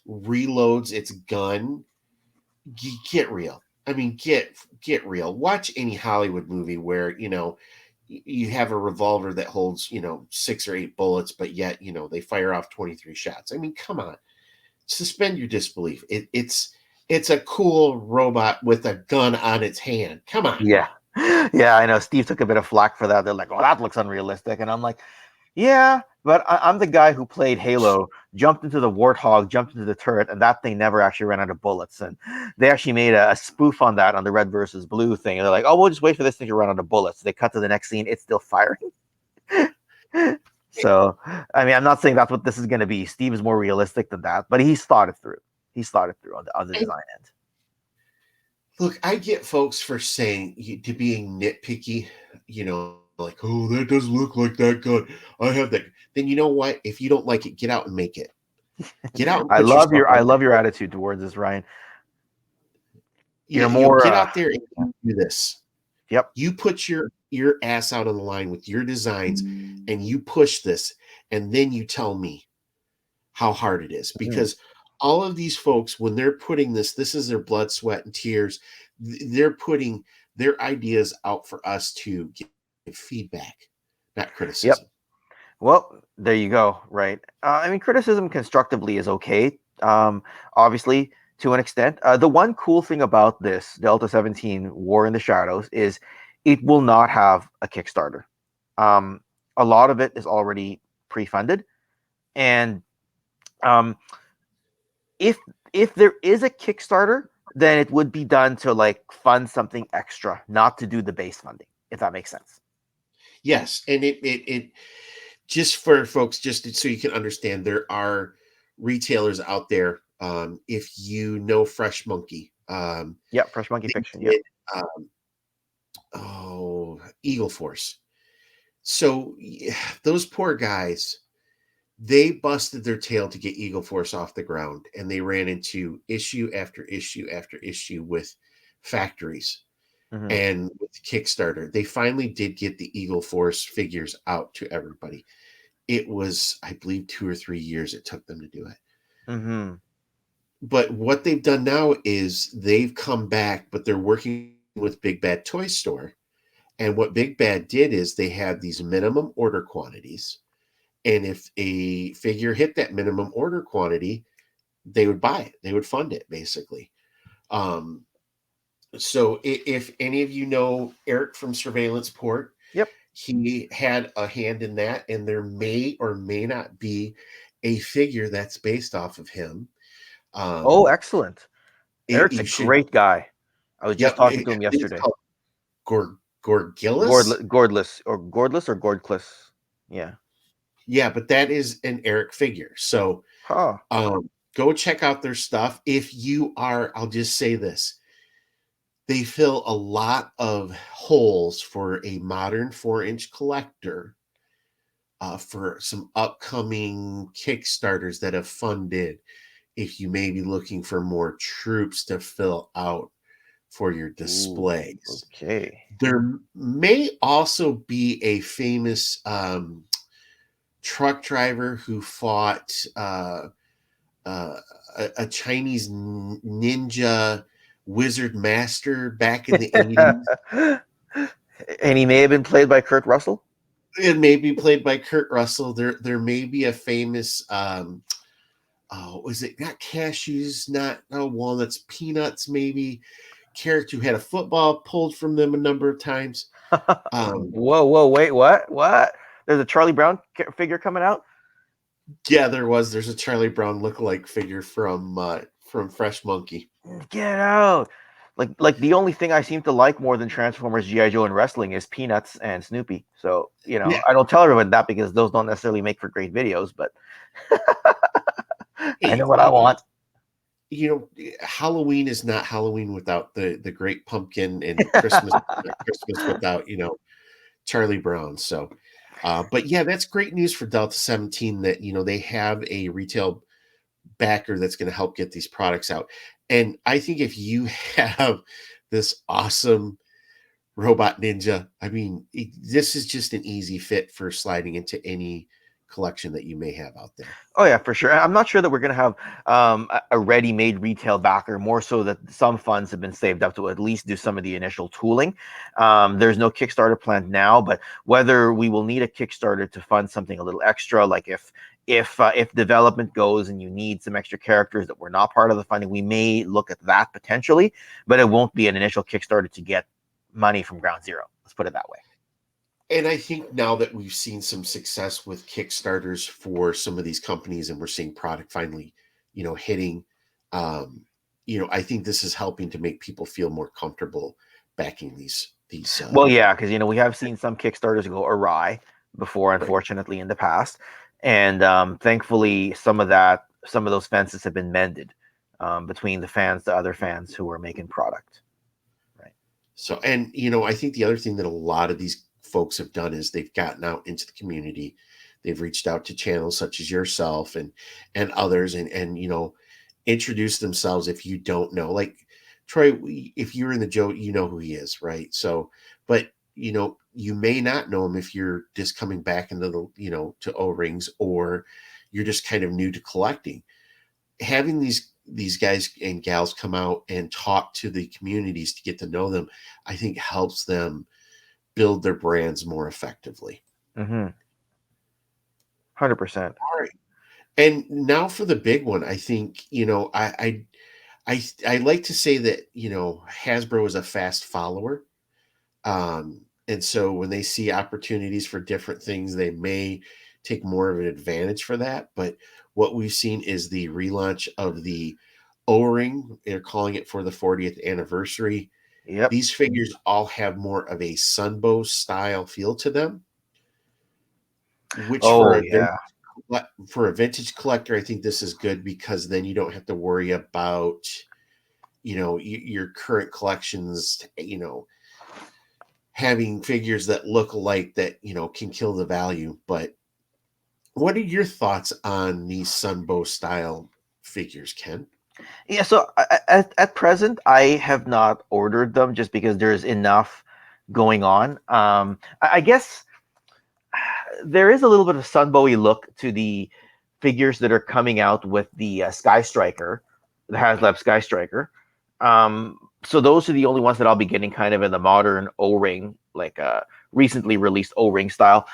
reloads its gun, get real. I mean, get real. Watch any Hollywood movie where you have a revolver that holds 6 or 8 bullets, but yet they fire off 23 shots. I mean, come on, suspend your disbelief. It's a cool robot with a gun on its hand. Come on. Yeah. Yeah, I know. Steve took a bit of flack for that. They're like, oh, that looks unrealistic. And I'm like, yeah, but I'm the guy who played Halo, jumped into the Warthog, jumped into the turret, and that thing never actually ran out of bullets. And they actually made a spoof on that on the red versus blue thing. And they're like, oh, we'll just wait for this thing to run out of bullets. They cut to the next scene, it's still firing. So, I mean, I'm not saying that's what this is going to be. Steve is more realistic than that, but he's thought it through. He's thought it through on the design end. Look, I get folks for saying to being nitpicky, like, oh, that doesn't look like that gun. I have that. Then you know what? If you don't like it, get out and make it. Get out and I put love yourself your I out there. love your attitude towards this, Ryan. You, You're you know, more get out there and do this. yep. You put your ass out on the line with your designs, and you push this, and then you tell me how hard it is, Mhm. because all of these folks, when they're putting this is their blood, sweat, and tears. They're putting their ideas out for us to give feedback, not Yep. criticism. Well, there you go. Right. I mean, criticism constructively is okay. Obviously, to an extent. The one cool thing about this Delta 17 War in the Shadows is it will not have a Kickstarter. Um, a lot of it is already pre-funded, and um, if if there is a Kickstarter, then it would be done to like fund something extra, not to do the base funding. If that makes sense. Yes, and it just for folks, just so you can understand, there are retailers out there. If you know Fresh Monkey, Yep. Fresh Monkey they Fiction. Yep. did Eagle Force. So those poor guys, they busted their tail to get Eagle Force off the ground, and they ran into issue after issue after issue with factories Hmm. and with Kickstarter. They finally did get the Eagle Force figures out to everybody. It was, I believe, 2 or 3 years it took them to do it. Hmm. But what they've done now is they've come back, but they're working with Big Bad Toy Store. And what Big Bad did is they had these minimum order quantities. And if a figure hit that minimum order quantity, they would buy it. They would fund it, basically. Um, so if any of you know Eric from Surveillance Port, Yep. he had a hand in that, and there may or may not be a figure that's based off of him. Oh, Um, excellent. Eric's a you should, great guy. I was just yep. talking to him It's yesterday. called Gorgillus. Gordless or Gordless. Yeah. Yeah, but that is an Eric figure. So Huh. go check out their stuff. If you are, I'll just say this, they fill a lot of holes for a modern 4-inch collector, for some upcoming Kickstarters that have funded. If you may be looking for more troops to fill out for your Ooh. displays, Okay. there may also be a famous truck driver who fought uh, a Chinese ninja wizard master back in the 80s. And he may have been played by Kurt Russell. It may be played by Kurt Russell. There may be a famous oh, was it not cashews, not walnuts, peanuts, maybe character who had a football pulled from them a number of times. Um, Whoa, whoa, wait, what? What? There's a Charlie Brown figure coming out. Yeah, there's a Charlie Brown lookalike figure from Fresh Monkey. Get out! Like the only thing I seem to like more than Transformers, GI Joe, and wrestling is Peanuts and Snoopy. So Yeah, I don't tell everyone that because those don't necessarily make for great videos, but I know hey, what I want. Halloween is not Halloween without the Great Pumpkin, and Christmas is not Christmas without Charlie Brown. So, but yeah, that's great news for Delta 17 that they have a retail backer that's going to help get these products out. And I think if you have this awesome robot ninja, I mean, this is just an easy fit for sliding into any collection that you may have out there. Oh yeah, for sure. I'm not sure that we're gonna have a ready-made retail backer. More so that some funds have been saved up to at least do some of the initial tooling. There's no Kickstarter planned now, but whether we will need a Kickstarter to fund something a little extra, like if development goes and you need some extra characters that were not part of the funding, we may look at that potentially. But it won't be an initial Kickstarter to get money from ground zero. Let's put it that way. And I think now that we've seen some success with Kickstarters for some of these companies and we're seeing product finally, hitting, um, I think this is helping to make people feel more comfortable backing these Well, yeah, because we have seen some Kickstarters go awry before, right. unfortunately, in the past, and thankfully, some of those fences have been mended between the other fans who are making product. Right. So, and I think the other thing that a lot of these folks have done is they've gotten out into the community. They've reached out to channels such as yourself and others, and introduced themselves. If you don't know, like Troy, if you're in the Joe, you know who he is, right? So, but you may not know him if you're just coming back into the to O-rings, or you're just kind of new to collecting. Having these guys and gals come out and talk to the communities to get to know them, I think helps them build their brands more effectively. 100%. All right. And now for the big one, I think, I like to say that, Hasbro is a fast follower. And so when they see opportunities for different things, they may take more of an advantage for that. But what we've seen is the relaunch of the O-ring. They're calling it for the 40th anniversary. Yep. These figures all have more of a Sunbow style feel to them, which Oh yeah. for a vintage collector, I think this is good because then you don't have to worry about your current collections, having figures that look alike that can kill the value. But what are your thoughts on these Sunbow style figures, Ken? Yeah. So at present, I have not ordered them just because there's enough going on. I guess there is a little bit of Sunbowy look to the figures that are coming out with the Sky Striker, the HasLab Sky Striker. So those are the only ones that I'll be getting kind of in the modern O-ring, like recently released O-ring style.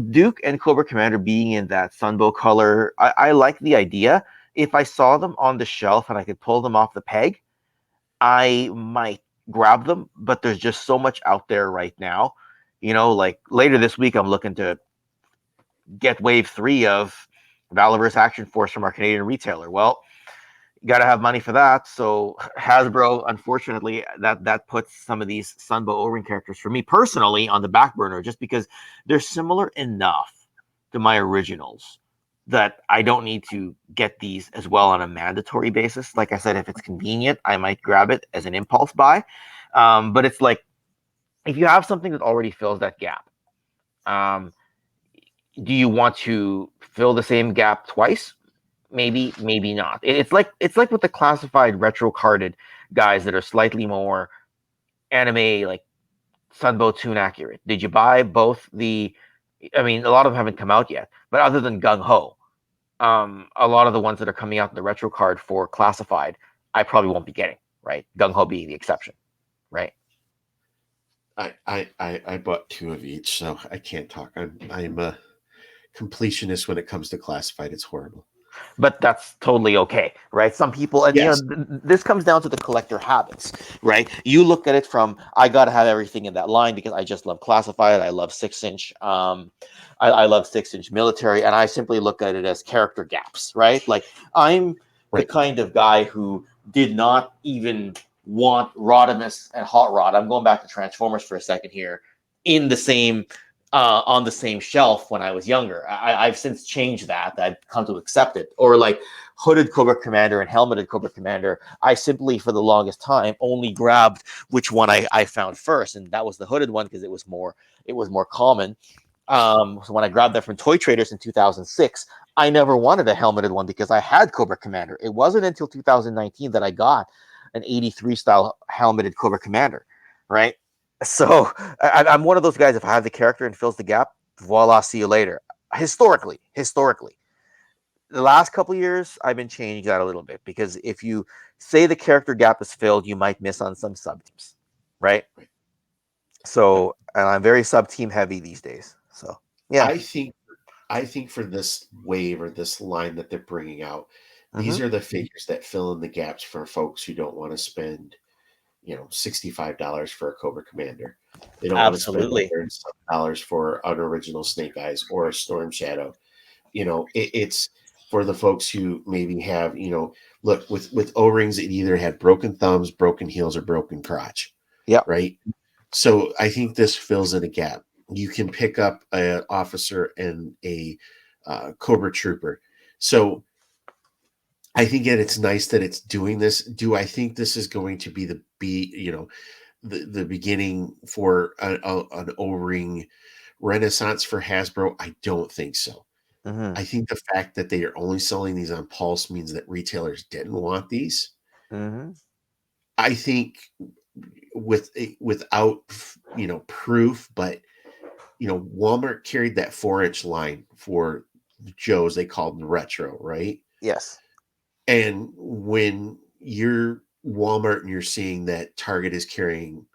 Duke and Cobra Commander being in that Sunbow color, I like the idea. If I saw them on the shelf and I could pull them off the peg, I might grab them, but there's just so much out there right now. Like later this week, I'm looking to get wave 3 of Valorous Action Force from our Canadian retailer. Well, you got to have money for that. So Hasbro, unfortunately, that puts some of these Sunbow O-ring characters for me personally on the back burner, just because they're similar enough to my originals that I don't need to get these as well on a mandatory basis. Like I said, if it's convenient, I might grab it as an impulse buy. But it's like if you have something that already fills that gap, um, do you want to fill the same gap twice? Maybe, maybe not. It's like with the classified retro carded guys that are slightly more anime, like Sunbow Toon accurate. Did you buy both the? I mean, a lot of them haven't come out yet, but other than Gung Ho, a lot of the ones that are coming out in the retro card for classified, I probably won't be getting. Right, Gung Ho being the exception. Right. I bought two of each, so I can't talk. I'm a completionist when it comes to classified. It's horrible. But that's totally okay, right? Some people, and Yes, this comes down to the collector habits, right? You look at it from, I gotta have everything in that line because I just love classified. I love 6 inch. I love 6 inch military, and I simply look at it as character gaps, right? Like I'm the right. kind of guy who did not even want Rodimus and Hot Rod. I'm going back to Transformers for a second here, in the same on the same shelf when I was younger. I've since changed that. I've come to accept it. Or like hooded Cobra Commander and helmeted Cobra Commander, I simply, for the longest time, only grabbed which one I found first, and that was the hooded one because it was more common. So when I grabbed that from Toy Traders in 2006, I never wanted a helmeted one because I had Cobra Commander. It wasn't until 2019 that I got an 83 style helmeted Cobra Commander, right? So I'm one of those guys. If I have the character and fills the gap, voila, see you later. Historically, the last couple of years, I've been changing that a little bit because if you say the character gap is filled, you might miss on some sub teams, right? Right. No, So, and I'm very sub team heavy these days. So, yeah. I think I think for this wave or this line that they're bringing out, these Mm-hmm. are the figures that fill in the gaps for folks who don't want to spend, $65 for a Cobra Commander. They don't want to spend Absolutely. $100 for an original Snake Eyes or a Storm Shadow. It's for the folks who maybe have, look, with O-rings, it either had broken thumbs, broken heels, or broken crotch, Yep. right? So I think this fills in a gap. You can pick up an officer and a Cobra Trooper. So I think that it's nice that it's doing this. Do I think this is going to be the beginning for an O-ring renaissance for Hasbro? I don't think so. Mm-hmm. I think the fact that they are only selling these on Pulse means that retailers didn't want these. Mm-hmm. I think without proof, but Walmart carried that 4-inch line for Joe's. They called them retro, right? Yes. And when you're Walmart and you're seeing that Target is carrying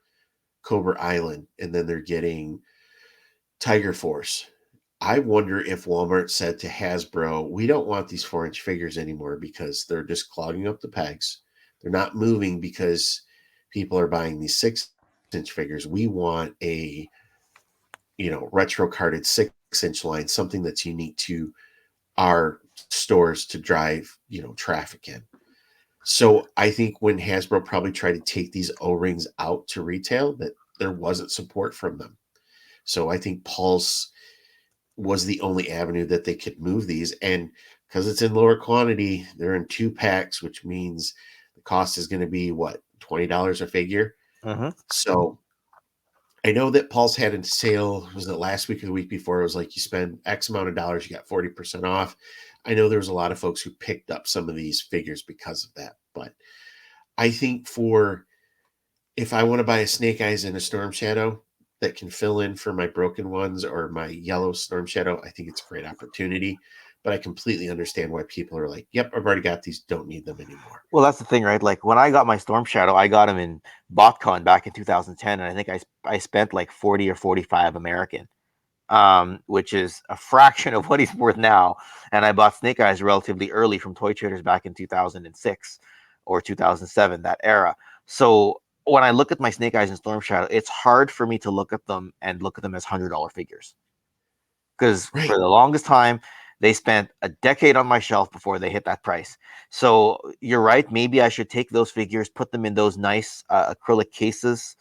Cobra Island and then they're getting Tiger Force, I wonder if Walmart said to Hasbro, we don't want these 4-inch figures anymore because they're just clogging up the pegs. They're not moving because people are buying these 6-inch figures. We want a, retro carded 6-inch line, something that's unique to our stores to drive, traffic in. So I think when Hasbro probably tried to take these O-rings out to retail, that there wasn't support from them. So I think Pulse was the only avenue that they could move these. And because it's in lower quantity, they're in 2 packs, which means the cost is going to be what, $20 a figure. Mm-hmm. So I know that Pulse had a sale, was it last week or the week before? It was like you spend X amount of dollars, you got 40% off. I know there was a lot of folks who picked up some of these figures because of that. But I think if I want to buy a Snake Eyes and a Storm Shadow that can fill in for my broken ones or my yellow Storm Shadow, I think it's a great opportunity. But I completely understand why people are like, yep, I've already got these, don't need them anymore. Well, that's the thing, right? Like when I got my Storm Shadow, I got him in BotCon back in 2010, and I think I spent like 40 or 45 American, which is a fraction of what he's worth now. And I bought Snake Eyes relatively early from Toy Traders back in 2006 or 2007, that era. So when I look at my Snake Eyes and Storm Shadow, it's hard for me to look at them and look at them as $100 figures because for Right. the longest time they spent a decade on my shelf before they hit that price. So you're right. Maybe I should take those figures, put them in those nice acrylic cases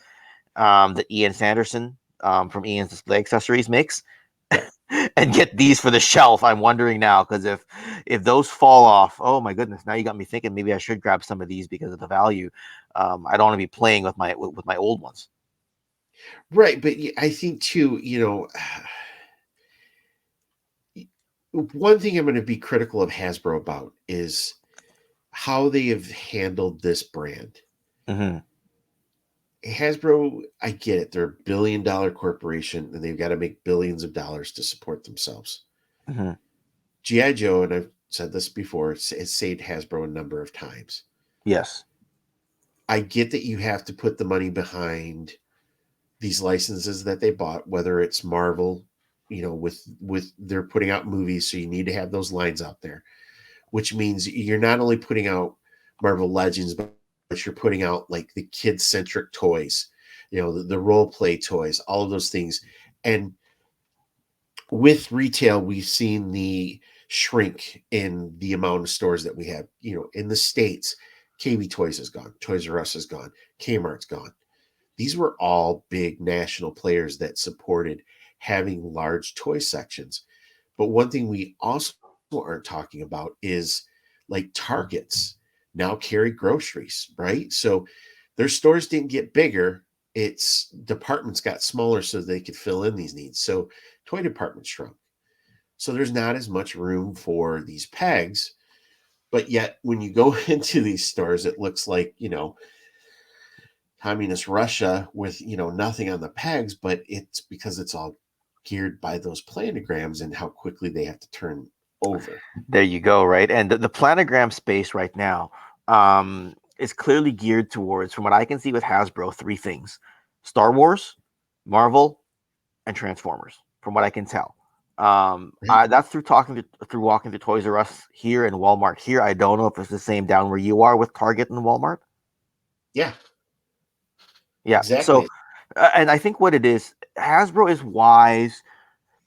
that Ian Sanderson from Ian's Display Accessories makes, Yep. and get these for the shelf. I'm wondering now because if those fall off, oh my goodness! Now you got me thinking maybe I should grab some of these because of the value. I don't want to be playing with my old ones. Right. But I think too, one thing I'm going to be critical of Hasbro about is how they have handled this brand. Mm-hmm. Hasbro, I get it. They're a billion-dollar corporation and they've got to make billions of dollars to support themselves. Mm-hmm. G.I. Joe, and I've said this before, it's saved Hasbro a number of times. Yes. I get that you have to put the money behind these licenses that they bought, whether it's Marvel, with they're putting out movies, so you need to have those lines out there. which means you're not only putting out Marvel Legends, but you're putting out like the kid centric toys, the role play toys, all of those things. And with retail, we've seen the shrink in the amount of stores that we have. In the States, KB Toys is gone, Toys R Us is gone, Kmart's gone. These were all big national players that supported having large toy sections. But one thing we also aren't talking about is like Targets now carry groceries, right? So their stores didn't get bigger. It's departments got smaller so they could fill in these needs. So toy departments shrunk. So there's not as much room for these pegs. But yet when you go into these stores, it looks like, communist Russia with, nothing on the pegs, but it's because it's all geared by those planograms and how quickly they have to turn over. There you go, right? And the planogram space right now is clearly geared towards, from what I can see with Hasbro, three things: Star Wars, Marvel, and Transformers. From what I can tell, Right? that's through walking to Toys R Us here and Walmart here. I don't know if it's the same down where you are with Target and Walmart. Yeah, Yeah. So, exactly. and I think what it is, Hasbro is wise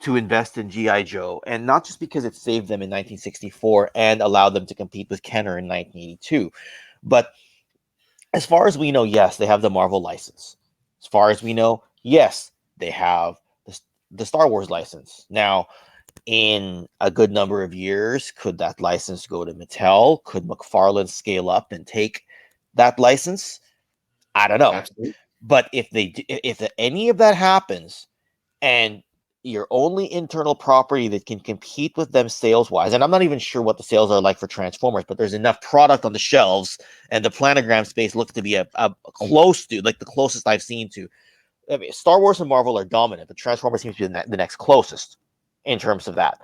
to invest in GI Joe, and not just because it saved them in 1964 and allowed them to compete with Kenner in 1982, but as far as we know, yes, they have the Marvel license. As far as we know, yes, they have the Star Wars license. Now, in a good number of years, could that license go to Mattel? Could McFarlane scale up and take that license? I don't know. Absolutely. But if any of that happens, and your only internal property that can compete with them sales wise, and I'm not even sure what the sales are like for Transformers, but there's enough product on the shelves, and the planogram space looks to be a close to, like, the closest I've seen to. I mean, Star Wars and Marvel are dominant, but Transformers seems to be the next closest in terms of that.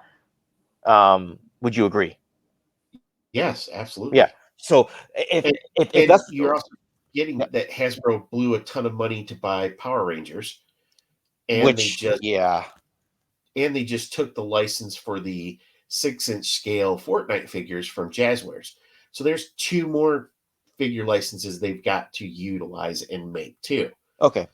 Would you agree? Yes, Yeah. absolutely. So if And if and that's you're also yeah, getting that Hasbro blew a ton of money to buy Power Rangers, and they which just yeah, took the license for the 6-inch scale Fortnite figures from Jazzwares. So there's two more figure licenses they've got to utilize and make too. okay.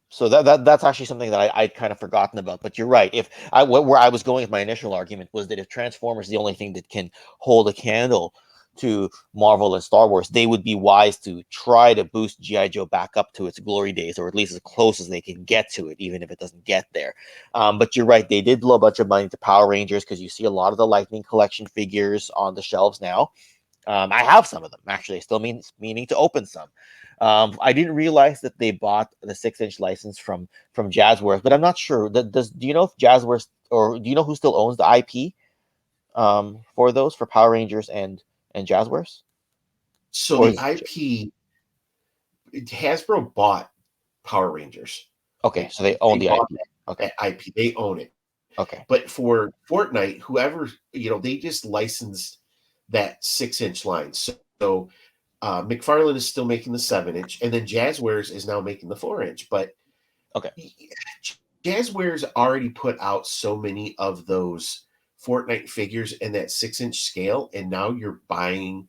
So that's actually something that I'd kind of forgotten about. But you're right. If where I was going with my initial argument was that if Transformers is the only thing that can hold a candle to Marvel and Star Wars, they would be wise to try to boost GI Joe back up to its glory days, or at least as close as they can get to it, even if it doesn't get there. But you're right; they did blow a bunch of money to Power Rangers, because you see a lot of the Lightning Collection figures on the shelves now. I have some of them actually. Still meaning to open some. I didn't realize that they bought the 6-inch license from Jazzwares, but I'm not sure. Do you know if Jazzwares, or do you know who still owns the IP for those, for Power Rangers and Jazzwares? So Or the is IP, Hasbro bought Power Rangers. okay, Like so they own they the bought IP. Okay, that IP, they own it. okay, But for Fortnite, whoever, they just licensed that 6-inch line. So McFarlane is still making the 7-inch, and then Jazzwares is now making the 4-inch. But okay. Jazzwares already put out so many of those Fortnite figures in that 6-inch scale, and now you're buying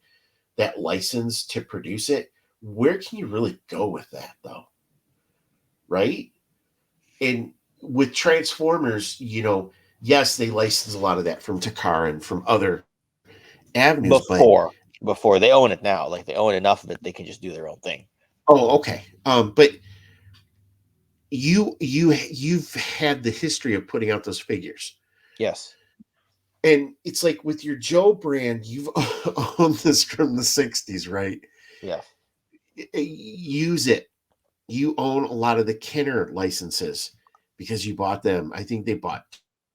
that license to produce it. Where can you really go with that, though? Right? And with Transformers, yes, they license a lot of that from Takara and from other avenues, but Before they own it now, like they own enough of it, they can just do their own thing. oh, okay. But you've had the history of putting out those figures. Yes. And it's like with your Joe brand, you've owned this from the 60s, right? Yes. Use it. You own a lot of the Kenner licenses because you bought them. I think they bought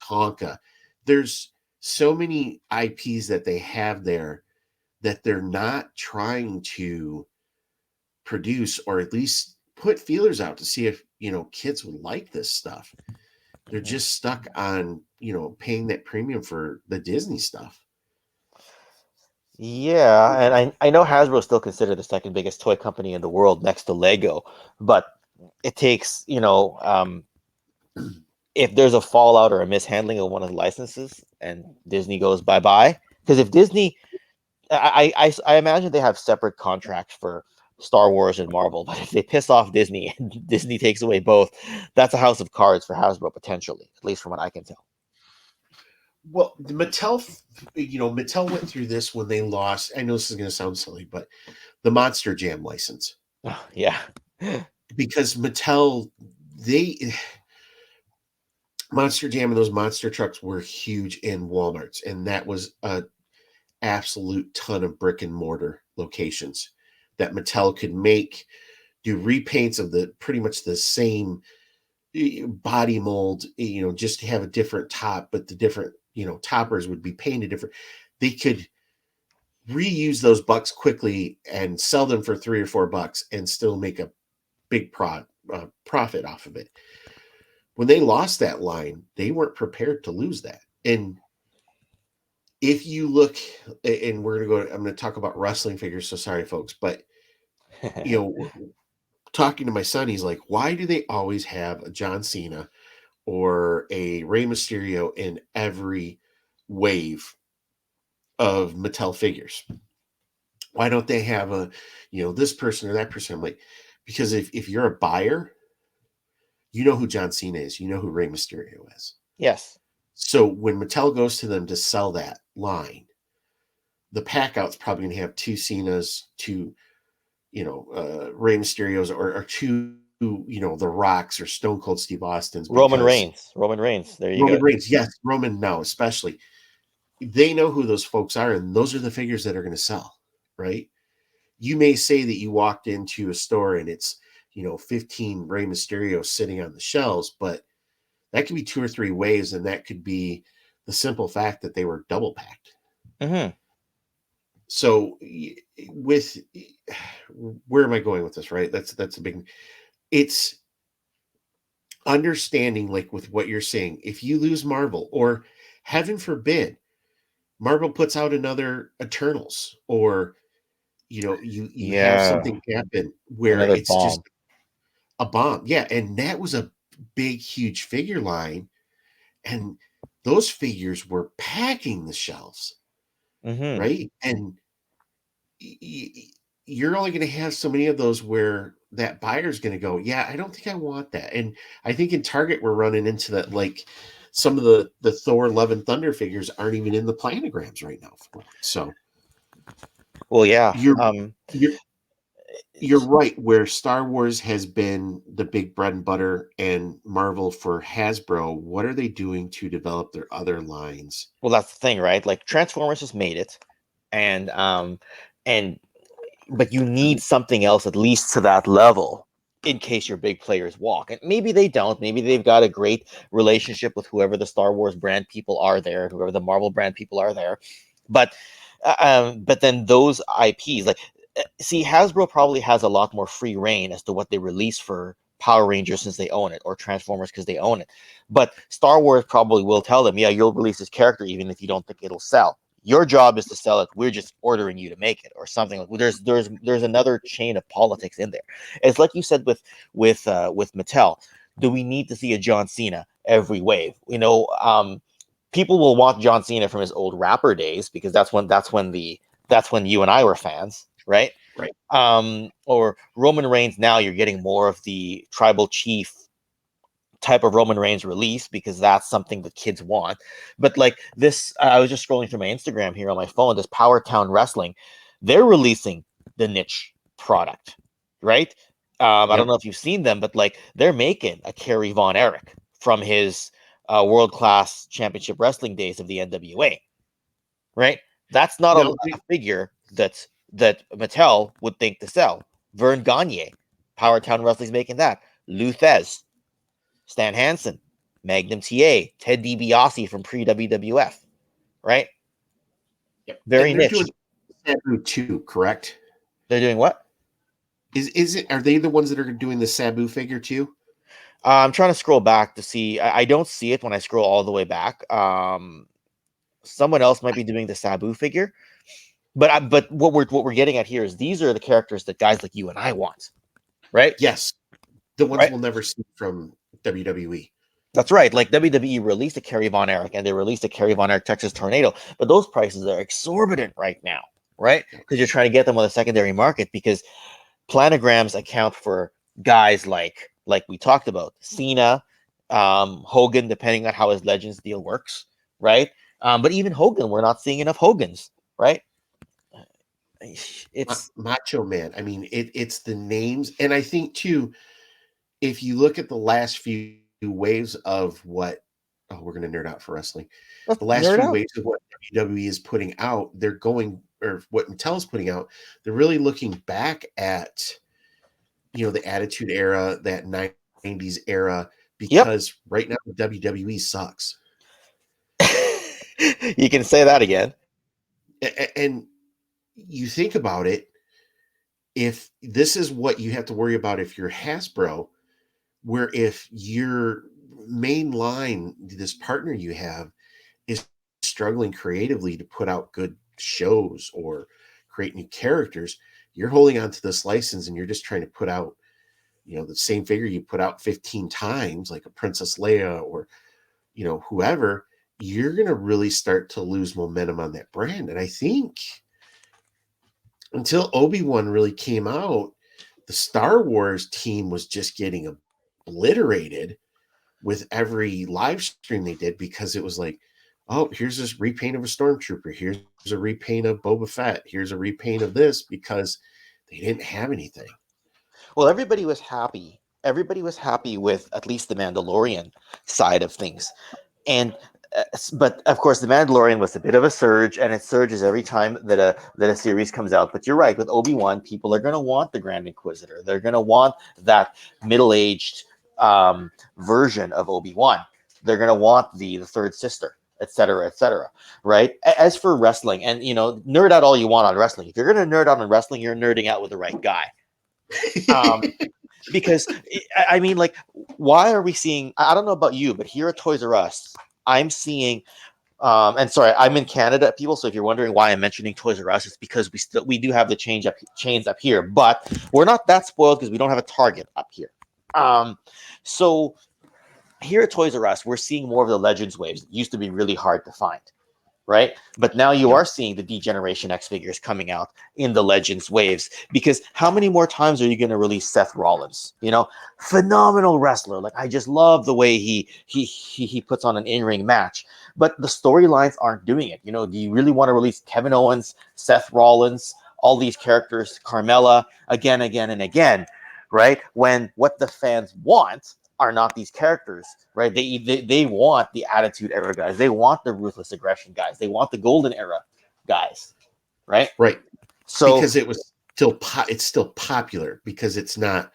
Tonka. There's so many IPs that they have there that they're not trying to produce, or at least put feelers out to see if, kids would like this stuff. They're Mhm. just stuck on, paying that premium for the Disney stuff. Yeah, and I know Hasbro is still considered the second biggest toy company in the world next to Lego, but it takes, if there's a fallout or a mishandling of one of the licenses and Disney goes bye bye, because if Disney I imagine they have separate contracts for Star Wars and Marvel, but if they piss off Disney and Disney takes away both, that's a house of cards for Hasbro potentially, at least from what I can tell. Well, the Mattel went through this when they lost. I know this is going to sound silly, but the Monster Jam license, Oh, yeah. because Mattel, they Monster Jam and those monster trucks were huge in Walmarts, and that was a absolute ton of brick and mortar locations that Mattel could make, do repaints of the pretty much the same body mold, just to have a different top, but the different, toppers would be painted different. They could reuse those bucks quickly and sell them for $3 or $4 and still make a big profit off of it. When they lost that line, they weren't prepared to lose that. And if you look, and I'm going to talk about wrestling figures. So sorry, folks, but you know, talking to my son, he's like, why do they always have a John Cena or a Rey Mysterio in every wave of Mattel figures? Why don't they have this person or that person? I'm like, because if you're a buyer, you know who John Cena is, you know who Rey Mysterio is. Yes. So when Mattel goes to them to sell that line, the pack out's probably going to have two Cenas, two, Rey Mysterios, or two, the Rocks or Stone Cold Steve Austins, Roman because Reigns. Roman Reigns. There you go. Roman Reigns, yes, Roman now especially, they know who those folks are, and those are the figures that are going to sell, right? You may say that you walked into a store and it's 15 Rey Mysterio sitting on the shelves, but that could be two or three waves, and that could be the simple fact that they were double packed. Mm-hmm. So with where am I going with this, right? That's a big, it's understanding, like with what you're saying. If you lose Marvel, or heaven forbid Marvel puts out another Eternals, or you have Yeah. something happen where Another it's just bomb. a bomb. Yeah, and that was a big huge figure line, and those figures were packing the shelves, Mm-hmm. right? And you're only going to have so many of those where that buyer's going to go, yeah, I don't think I want that. And I think in Target we're running into that, like some of the Thor Love and Thunder figures aren't even in the planograms right now for it. So Well, yeah. you're you're you're right, where Star Wars has been the big bread and butter, and Marvel for Hasbro, what are they doing to develop their other lines? Well, that's the thing, right? Like Transformers has made it, and and but you need something else at least to that level in case your big players walk. And maybe they don't. Maybe they've got a great relationship with whoever the Star Wars brand people are there, whoever the Marvel brand people are there. But then those IPs, like, see, Hasbro probably has a lot more free reign as to what they release for Power Rangers since they own it, or Transformers because they own it. But Star Wars probably will tell them, yeah, you'll release this character even if you don't think it'll sell. Your job is to sell it. We're just ordering you to make it, or something. Like, there's another chain of politics in there. It's like you said with Mattel. Do we need to see a John Cena every wave? People will want John Cena from his old rapper days because that's when you and I were fans, right? Right. Or Roman Reigns. Now you're getting more of the tribal chief type of Roman Reigns release because that's something the kids want. But like this, I was just scrolling through my Instagram here on my phone. This Power Town Wrestling, they're releasing the niche product, right? I don't Yep. know if you've seen them, but like they're making a Kerry Von Erich from his world class championship wrestling days of the NWA, right? That's not Now, a figure that Mattel would think to sell. Vern Gagne, Power Town Wrestling's making that. Luthez, Stan Hansen, Magnum TA, Ted DiBiase from pre WWF, right? yep. Very And they're niche. doing Sabu too, correct? They're doing what? Is it, are they the ones that are doing the Sabu figure too? I'm trying to scroll back to see. I don't see it when I scroll all the way back. Someone else might be doing the Sabu figure, but what we're getting at here is these are the characters that guys like you and I want, right? Yes, the ones Right. we'll never see from WWE. That's right. Like WWE released a Kerry Von Erich and they released a Kerry Von Erich Texas Tornado, but those prices are exorbitant right now. right? Yep. Because you're trying to get them on the secondary market because planograms account for guys like we talked about Cena, Hogan, depending on how his Legends deal works, right? But even Hogan, we're not seeing enough Hogans, right? It's Macho Man. I mean, it's the names, and I think too, if you look at the last few waves of what, oh, we're going to nerd out for wrestling. let's The last nerd few out. waves of what WWE is putting out, they're going, or what Mattel's putting out, they're really looking back at, the Attitude Era, that 90s era, Yep. because right now WWE sucks. You can say that again. And you think about it, if this is what you have to worry about if you're Hasbro, where if your main line, this partner you have, is struggling creatively to put out good shows or create new characters, you're holding on to this license and you're just trying to put out, the same figure you put out 15 times, like a Princess Leia or, whoever, you're going to really start to lose momentum on that brand. And I think until Obi-Wan really came out, the Star Wars team was just getting obliterated with every live stream they did, because it was like, oh, here's this repaint of a stormtrooper, here's a repaint of Boba Fett, here's a repaint of this, because they didn't have anything. Well, everybody was happy. Everybody was happy with at least the Mandalorian side of things. And but of course, the Mandalorian was a bit of a surge, and it surges every time that a series comes out. But you're right, with Obi-Wan, people are going to want the Grand Inquisitor. They're going to want that middle-aged version of Obi-Wan. They're going to want the third sister, etc., right? As for wrestling, and nerd out all you want on wrestling. If you're going to nerd out on wrestling, you're nerding out with the right guy. Um, because I mean, like, why are we seeing? I don't know about you, but here at Toys R Us, I'm seeing. And sorry, I'm in Canada, people. So if you're wondering why I'm mentioning Toys R Us, it's because we do have the chains up here, but we're not that spoiled because we don't have a Target up here. So here at Toys R Us, we're seeing more of the Legends waves. It used to be really hard to find, right? But now you Yep. are seeing the D-Generation X figures coming out in the Legends waves, because how many more times are you going to release Seth Rollins? Phenomenal wrestler. Like, I just love the way he puts on an in-ring match. But the storylines aren't doing it. Do you really want to release Kevin Owens, Seth Rollins, all these characters, Carmella, again, and again, right? When what the fans want are not these characters, right? They want the Attitude Era guys. They want the Ruthless Aggression guys. They want the Golden Era guys, right? Right. So, Because it's still popular, because it's not,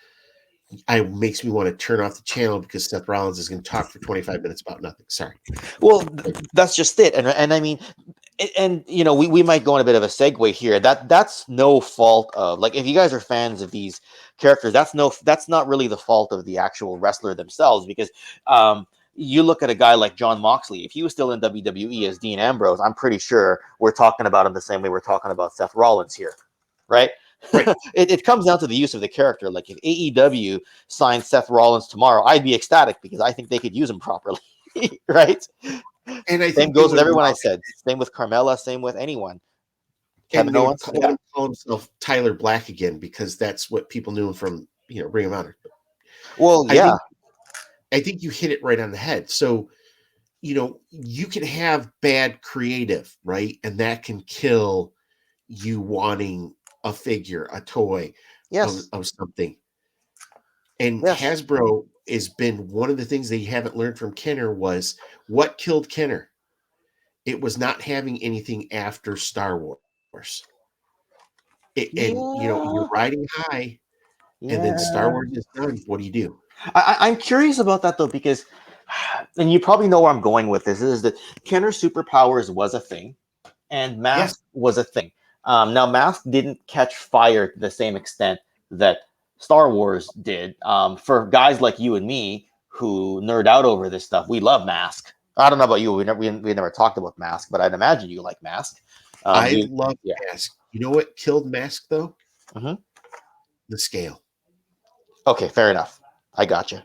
it makes me want to turn off the channel because Seth Rollins is going to talk for 25 minutes about nothing. Sorry. well, that's just it. And I mean, and we might go on a bit of a segue here. That's no fault of, like, if you guys are fans of these characters, that's not really the fault of the actual wrestler themselves, because you look at a guy like John Moxley. If he was still in WWE as Dean Ambrose, I'm pretty sure we're talking about him the same way we're talking about Seth Rollins here, right? Right. It comes down to the use of the character. Like, if AEW signed Seth Rollins tomorrow, I'd be ecstatic because I think they could use him properly, right? And I Same think they goes with would everyone I allow, said. Same with Carmella. Same with anyone. and Kevin they would Owens. let Yeah. him call himself Tyler Black again, because that's what people knew him from, Ring of Honor. Well, I yeah. think I think you hit it right on the head. So, you can have bad creative, right? And that can kill you wanting a figure, a toy Yes. of something. And Yes. Hasbro has been one of the things they haven't learned from Kenner. Was what killed Kenner? It was not having anything after Star Wars. And you're Yeah. riding high, and then Star Yeah. Wars is done. What do you do? I'm curious about that though, because, and you probably know where I'm going with this, is that Kenner Superpowers was a thing, and Yes, Mask was a thing. Now, Mask didn't catch fire to the same extent that Star Wars did. For guys like you and me who nerd out over this stuff, we love Mask. I don't know about you. We never talked about Mask, but I'd imagine you like Mask. I You, love yeah. Mask. You know what killed Mask though? Hmm. The scale. Okay, fair enough. I got you.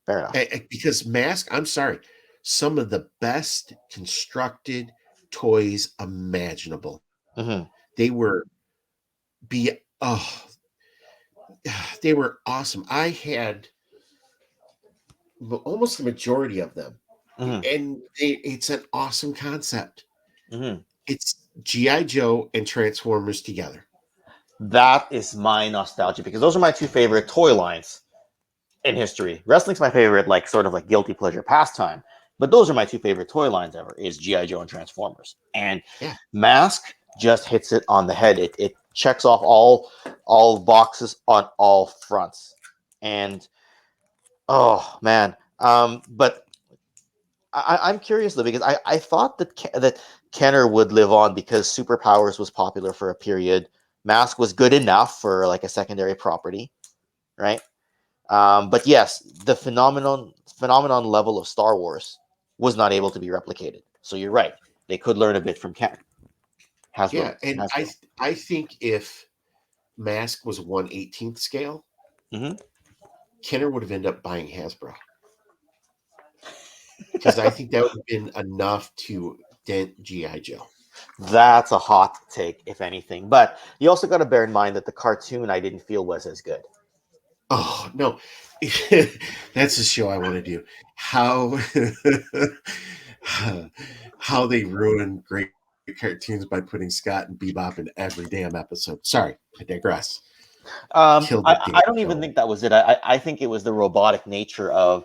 Fair enough. Because Mask, I'm sorry, some of the best constructed toys imaginable. Hmm. They were be oh, they were awesome. I had almost the majority of them, Hmm. and it's an awesome concept. Hmm. It's GI Joe and Transformers together. That is my nostalgia because those are my two favorite toy lines in history. Wrestling's my favorite, like sort of like guilty pleasure pastime. But those are my two favorite toy lines ever: is GI Joe and Transformers. And Yeah, Mask just hits it on the head. It checks off all boxes on all fronts. And oh man, but I'm curious though because I thought that Kenner would live on because Superpowers was popular for a period. Mask was good enough for like a secondary property, right? But yes, the phenomenon level of Star Wars was not able to be replicated. So you're right; they could learn a bit from yeah, Hasbro. and I Hasbro. I think if Mask was 1/18th scale, Hmm. Kenner would have ended up buying Hasbro because I think that would have been enough to dent GI Joe. That's a hot take, if anything. But you also got to bear in mind that the cartoon I didn't feel was as good. Oh no, that's a show I want to do. How how they ruin great cartoons by putting Scott and Bebop in every damn episode. Sorry, I digress. Killed that damn I don't even show. think that was it. I think it was the robotic nature of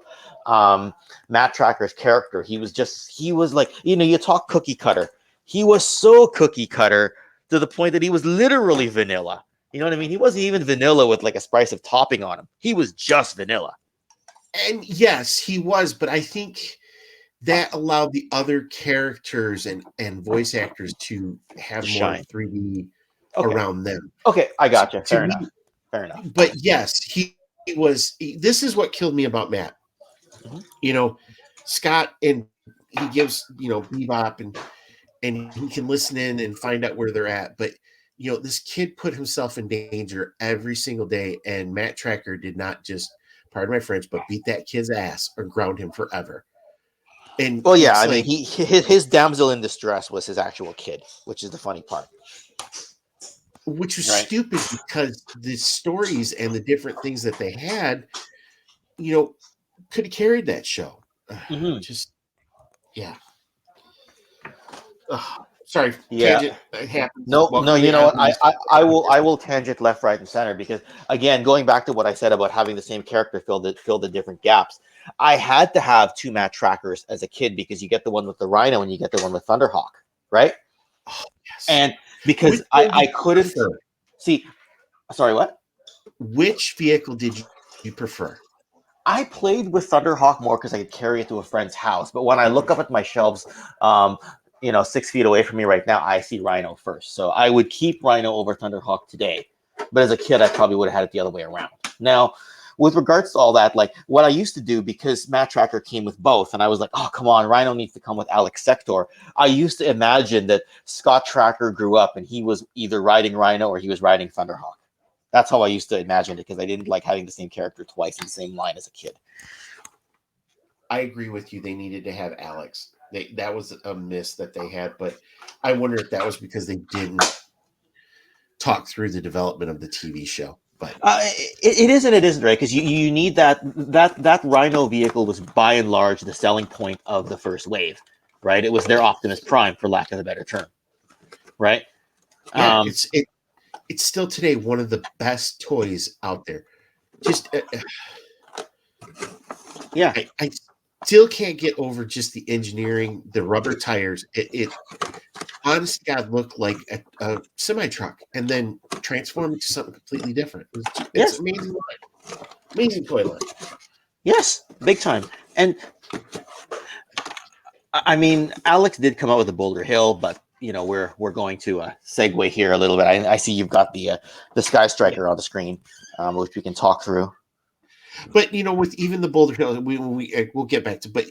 Matt Tracker's character. He was like, you talk cookie cutter. He was so cookie cutter to the point that he was literally vanilla. You know what I mean? He wasn't even vanilla with like a spice of topping on him. He was just vanilla And yes, he was, but I think that allowed the other characters and voice actors to have to more shine. 3D Okay. around them. Okay. I To, gotcha. to Fair me, enough. Fair enough. but yes, this is what killed me about Matt. Mhm. You know, Scott, and he gives, Bebop, and he can listen in and find out where they're at. But this kid put himself in danger every single day, and Matt Tracker did not just, pardon my French, but beat that kid's ass or ground him forever. And Well, yeah. it's I mean, like, his damsel in distress was his actual kid, which is the funny part, which was right? stupid because the stories and the different things that they had, you know, could have carried that show. Hmm. Just, yeah. Sorry, Yeah. tangent. It happens. No, no, Welcome to you the know what? Enemies. I will tangent left, right, and center because again, going back to what I said about having the same character fill the different gaps, I had to have two Matt Trackers as a kid because you get the one with the Rhino and you get the one with Thunderhawk, right? Oh, yes. And because Which one did I you couldn't prefer? see, sorry, what? Which vehicle did you prefer? I played with Thunderhawk more because I could carry it to a friend's house. But when I look up at my shelves, 6 feet away from me right now, I see Rhino first. So I would keep Rhino over Thunderhawk today. But as a kid, I probably would have had it the other way around. Now, with regards to all that, like what I used to do, because Matt Tracker came with both, and I was like, oh, come on, Rhino needs to come with Alex Sector. I used to imagine that Scott Tracker grew up and he was either riding Rhino or he was riding Thunderhawk. That's how I used to imagine it because I didn't like having the same character twice in the same line as a kid. I agree with you. They needed to have Alex. That was a miss that they had, but I wonder if that was because they didn't talk through the development of the TV show. But It is and it isn't, right? Because you need that Rhino vehicle was by and large the selling point of the first wave, right? It was their Optimus Prime, for lack of a better term, right? yeah, Um, it's still today one of the best toys out there. Just yeah. I still can't get over just the engineering, the rubber tires. It honest to God looked like a semi truck, and then transformed into something completely different. It's Yes. amazing amazing toy line. Yes. Big time. And I mean, Alex did come out with a Boulder Hill, but we're going to segue here a little bit. I see you've got the Sky Yeah. Striker on the screen, which we can talk through. But with even the Boulder Hill, we'll get back to. But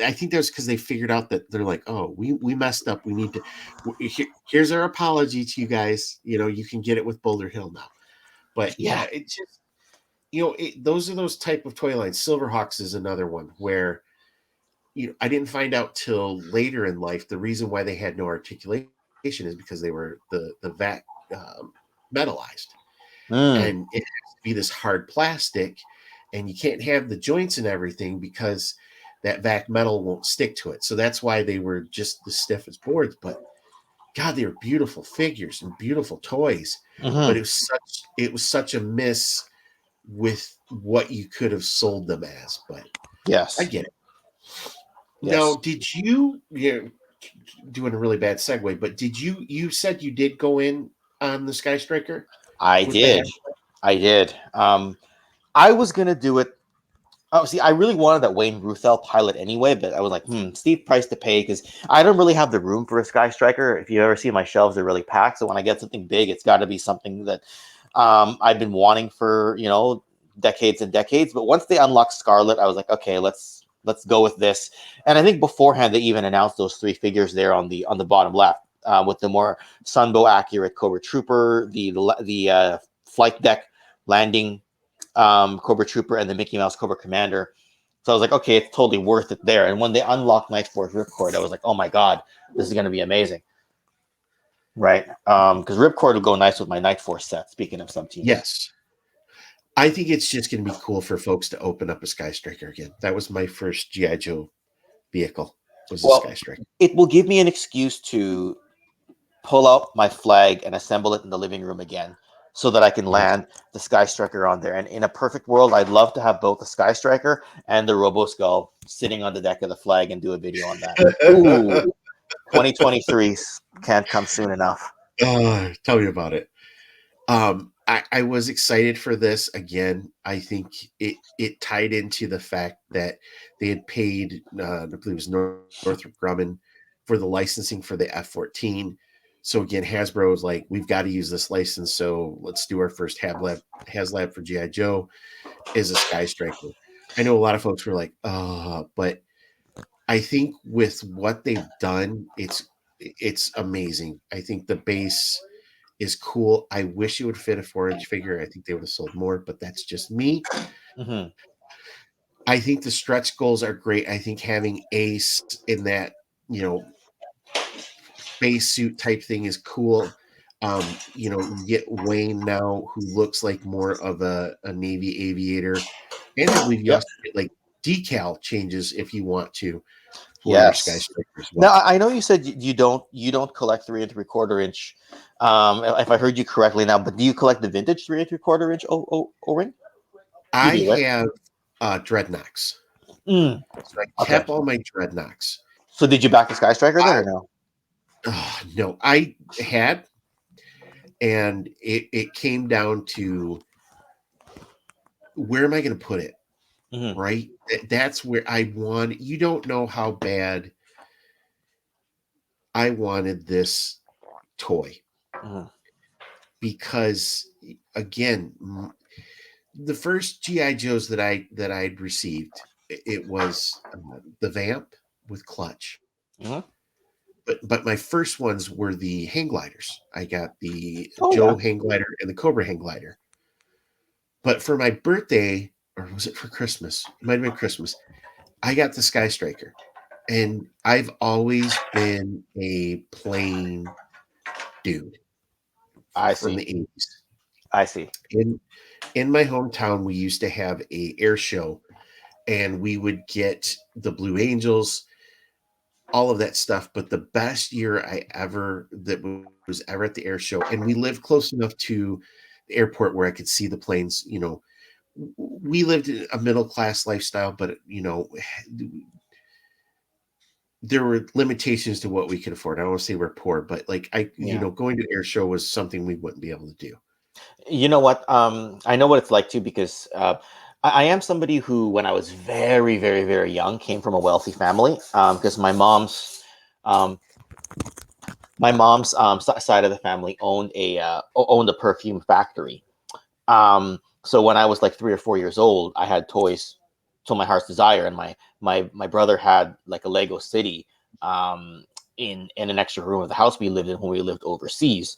I think that's because they figured out that they're like, oh, we messed up. We need to. Here's our apology to you guys. You can get it with Boulder Hill now. But Yeah. yeah, it's just those are those type of toy lines. Silverhawks is another one where I didn't find out till later in life the reason why they had no articulation is because they were the vac metallized, Mm, and it has to be this hard plastic, and you can't have the joints and everything because that vac metal won't stick to it. So that's why they were just the stiff as boards. But God, they were beautiful figures and beautiful toys. But hmm. it was such a miss with what you could have sold them as. But I Yes. get it. Now, Yes. did you doing a really bad segue, but you said you did go in on the Sky Striker I with the did. hash? I did. I was gonna do it. Oh, see, I really wanted that Wayne Ruthell pilot anyway, but I was like, steep price to pay because I don't really have the room for a Sky Striker. If you ever see my shelves, they're really packed. So when I get something big, it's got to be something that I've been wanting for decades and decades. But once they unlocked Scarlet, I was like, okay, let's go with this. And I think beforehand they even announced those three figures there on the bottom left with the more Sunbow accurate Cobra Trooper, the flight deck landing Cobra Trooper, and the Mickey Mouse Cobra Commander. So I was like, okay, it's totally worth it there. And when they unlocked Night Force Ripcord, I was like, oh my god, this is going to be amazing, right? Because Ripcord will go nice with my Night Force set. Speaking of sub teams, Yes. I think it's just going to be cool for folks to open up a Sky Striker again. That was my first GI Joe vehicle, was a Sky well, Striker. it will give me an excuse to pull out my flag and assemble it in the living room again, so that I can Yes. land the Sky Striker on there. And in a perfect world, I'd love to have both the Sky Striker and the Robo Skull sitting on the deck of the flag and do a video on that. Ooh, 2023 can't come soon enough. Tell me about it. I was excited for this again. I think it tied into the fact that they had paid, I believe it was Northrop Grumman for the licensing for the F-14. So again, Hasbro was like, we've got to use this license, so let's do our first HasLab for GI Joe is a Sky Striker. I know a lot of folks were like, but I think with what they've done, it's amazing. I think the base is cool. I wish it would fit a 4-inch figure. I think they would have sold more, but that's just me. Mm-hmm. I think the stretch goals are great. I think having Ace in that, you know, spacesuit type thing is cool. You get Wayne now, who looks like more of a Navy aviator. And I believe you Yep. also get like decal changes if you want to for your Sky Yes. Striker as Now well. I know you said you don't collect 3 and 3/4 inch. If I heard you correctly now, but do you collect the vintage 3 and 3/4 inch O ring? You I do, right? have Dreadnoks. Mm, So I okay. kept all my Dreadnoks. So did you back the Sky Striker then I or no? no, I had, and it came down to where am I going to put it? Mm-hmm. Right, that's where I want. You don't know how bad I wanted this toy Mm-hmm. because again, the first GI Joes that I'd received, it was the Vamp with Clutch. Mm-hmm. But my first ones were the hang gliders. I got the Oh yeah. Joe hang glider and the Cobra hang glider. But for my birthday, or was it for Christmas? It might have been Christmas. I got the Sky Striker, and I've always been a plane dude I from see. the 80s. I see. In in my hometown, we used to have a air show, and we would get the Blue Angels, all of that stuff. But the best year I ever that was ever at the air show, and we lived close enough to the airport where I could see the planes. We lived in a middle class lifestyle, but there were limitations to what we could afford. I don't want to say we're poor, but like Yeah. going to an air show was something we wouldn't be able to do. You know what? I know what it's like too because I am somebody who, when I was very, very, very young, came from a wealthy family. Because um, my mom's side of the family owned a perfume factory. So when I was like 3 or 4 years old, I had toys to my heart's desire, and my brother had like a Lego city in an extra room of the house we lived in when we lived overseas.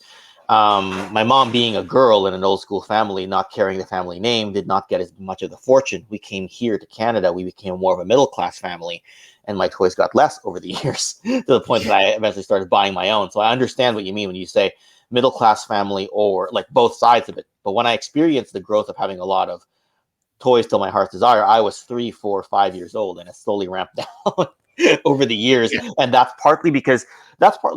My mom, being a girl in an old school family, not carrying the family name, did not get as much of the fortune. We came here to Canada. We became more of a middle class family, and my toys got less over the years to the point that Yeah. I eventually started buying my own. So I understand what you mean when you say middle class family, or like both sides of it. But when I experienced the growth of having a lot of toys till my heart's desire, I was 3, 4, 5 years old, and it slowly ramped down over the years. Yeah. And that's partly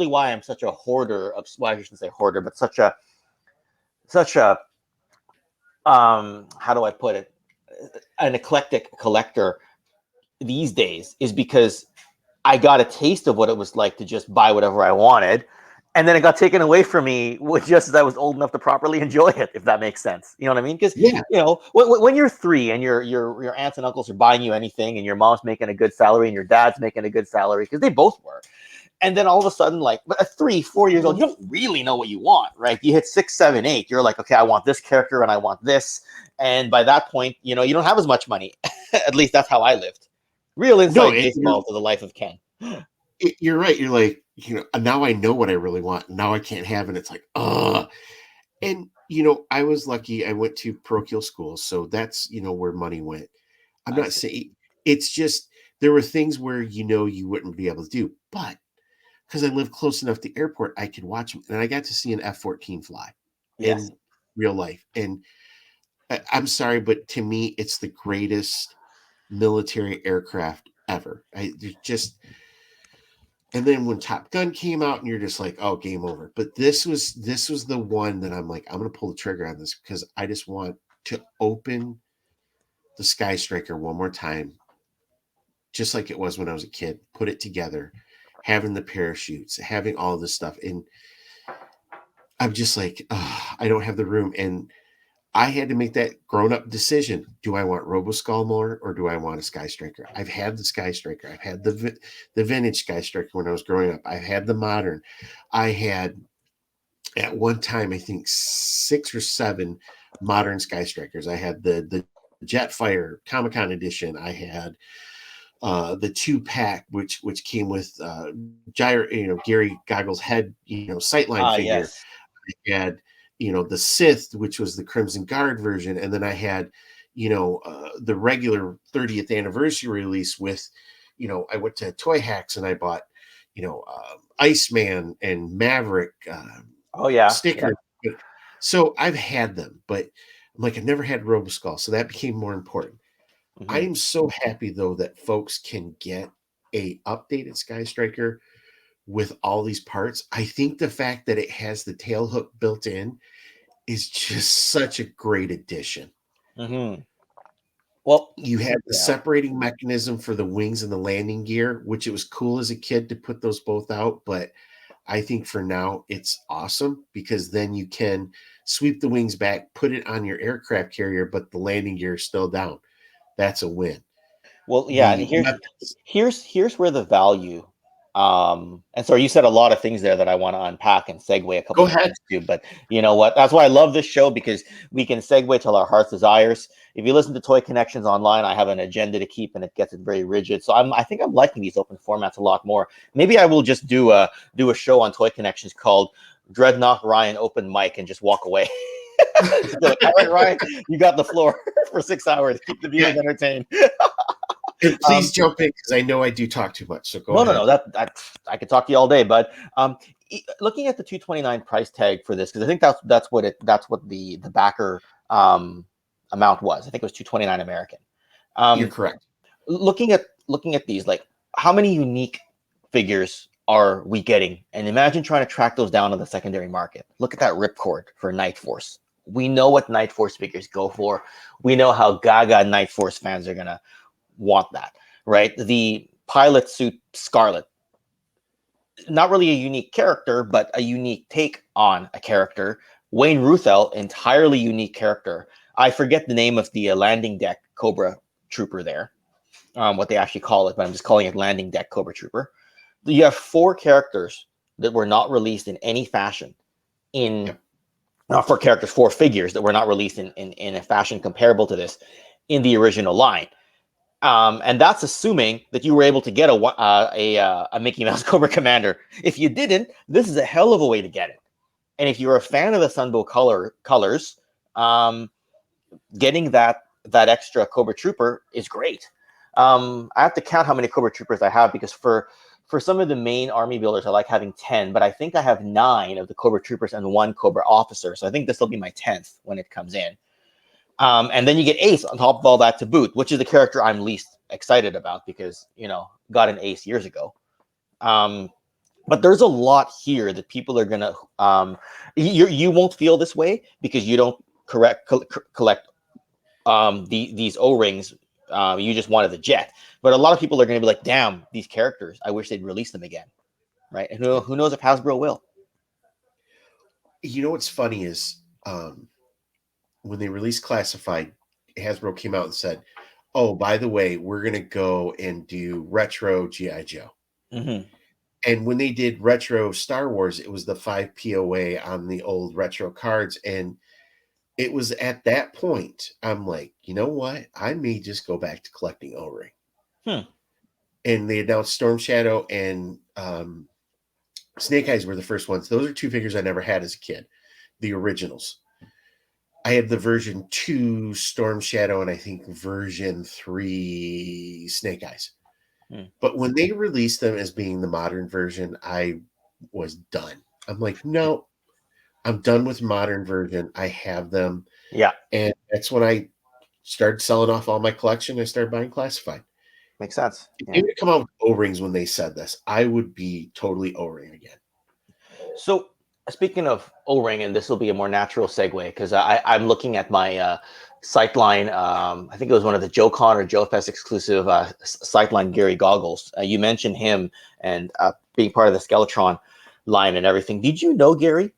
why I'm such a hoarder of, well, I shouldn't say hoarder, but such a how do I put it, an eclectic collector these days, is because I got a taste of what it was like to just buy whatever I wanted, and then it got taken away from me just as I was old enough to properly enjoy it, if that makes sense. You know what I mean? Because Yeah. when you're 3 and your aunts and uncles are buying you anything, and your mom's making a good salary and your dad's making a good salary, because they both were, and then all of a sudden, like, at 3, 4 years old, you don't really know what you want, right? You hit 6, 7, 8, you're like, okay, I want this character and I want this, and by that point, you don't have as much money. At least that's how I lived. Real No, inside baseball to the life of Ken. you're right. You're like, now I know what I really want. Now I can't have it. It's like, and I was lucky. I went to parochial school, so that's where money went. I'm I not see. saying it's just there were things where you wouldn't be able to do, but because I live close enough to the airport, I could watch them, and I got to see an F-14 fly Yes. in real life. And I'm sorry, but to me, it's the greatest military aircraft ever. Just and then when Top Gun came out, and you're just like, oh, game over. But this was the one that I'm like, I'm gonna pull the trigger on this because I just want to open the Sky Striker one more time, just like it was when I was a kid. Put it together, having the parachutes, having all this stuff, and I'm just like, I don't have the room, and I had to make that grown-up decision. Do I want Roboskull more, or do I want a Sky Striker? I've had the Sky Striker. I've had the vintage Sky Striker when I was growing up. I've had the modern. I had at one time, I think 6 or 7 modern Sky Strikers. I had the Jetfire Comic Con edition. I had the 2-pack, which came with Gary Goggles head, sightline Ah, figure. yes. I had, the Sith, which was the Crimson Guard version, and then I had, the regular 30th anniversary release with, I went to Toy Hacks and I bought, Iceman and Maverick Oh, yeah. Yeah. stickers. So I've had them, but I'm like, I never had Roboskull, so that became more important. I Hmm. am so happy though that folks can get a updated Sky Striker with all these parts. I think the fact that it has the tail hook built in is just such a great addition. Hmm. Well, You have the yeah. separating mechanism for the wings and the landing gear, which it was cool as a kid to put those both out, but I think for now it's awesome because then you can sweep the wings back, put it on your aircraft carrier, but the landing gear is still down. That's a win. Well, yeah, and The here's weapons. here's where the value. And sorry, you said a lot of things there that I want to unpack and segue a couple Go of ahead. things to. But you know what? That's why I love this show, because we can segue till our heart's desires. If you listen to Toy Connections online, I have an agenda to keep, and it gets it very rigid. So I think I'm liking these open formats a lot more. Maybe I will just do a show on Toy Connections called Dreadnought Ryan Open Mic and just walk away. Just be like, all right, Ryan, you got the floor for 6 hours. Keep the Yeah, viewers entertained. and Um, please jump in because I know I do talk too much. So go no, no, ahead. no. That I could talk to you all day, but looking at the 229 price tag for this, because I think that's what the backer amount was. I think it was 229 American. You're Um, correct. looking at these, like, how many unique figures are we getting? And imagine trying to track those down on the secondary market. Look at that ripcord for Night Force. We know what Night Force figures go for. We know how gaga Night Force fans are gonna want that, right? The pilot suit Scarlet, not really a unique character, but a unique take on a character. Wayne Ruthell, entirely unique character. I forget the name of the landing deck Cobra Trooper there, what they actually call it, but I'm just calling it landing deck Cobra Trooper. You have 4 characters that were not released in any fashion in Yep. not 4 characters, 4 figures that were not released in a fashion comparable to this in the original line. And that's assuming that you were able to get a Mickey Mouse Cobra Commander. If you didn't, this is a hell of a way to get it. And if you're a fan of the Sunbow colors, getting that extra Cobra Trooper is great. I have to count how many Cobra Troopers I have, because for some of the main army builders, I like having 10, but I think I have 9 of the Cobra Troopers and 1 Cobra Officer. So I think this will be my 10th when it comes in. And then you get Ace on top of all that to boot, which is the character I'm least excited about because, got an Ace years ago. But there's a lot here that people are going to, you won't feel this way because you don't collect these O-rings. You just wanted the jet. But a lot of people are going to be like, damn, these characters, I wish they'd release them again. Right. And who knows if Hasbro will. You know what's funny is when they released Classified, Hasbro came out and said, oh, by the way, we're going to go and do retro G.I. Joe. Mm-hmm. And when they did retro Star Wars, it was the 5 POA on the old retro cards. And it was at that point, I'm like, you know what? I may just go back to collecting O-Ring. And they announced Storm Shadow and Snake Eyes were the first ones. Those are 2 figures I never had as a kid, the originals. I have the version 2 Storm Shadow and I think version 3 Snake Eyes. But when they released them as being the modern version, I was done. I'm like, no, I'm done with modern version. I have them. Yeah. And that's when I started selling off all my collection. I started buying Classified. Makes sense. If they would come out with O-rings when they said this, I would be totally O-ring again. So speaking of O-ring, and this will be a more natural segue because I'm looking at my Sightline. I think it was one of the Joe Con or Joe Fest exclusive Sightline Gary goggles. You mentioned him and being part of the Skeletron line and everything. Did you know Gary?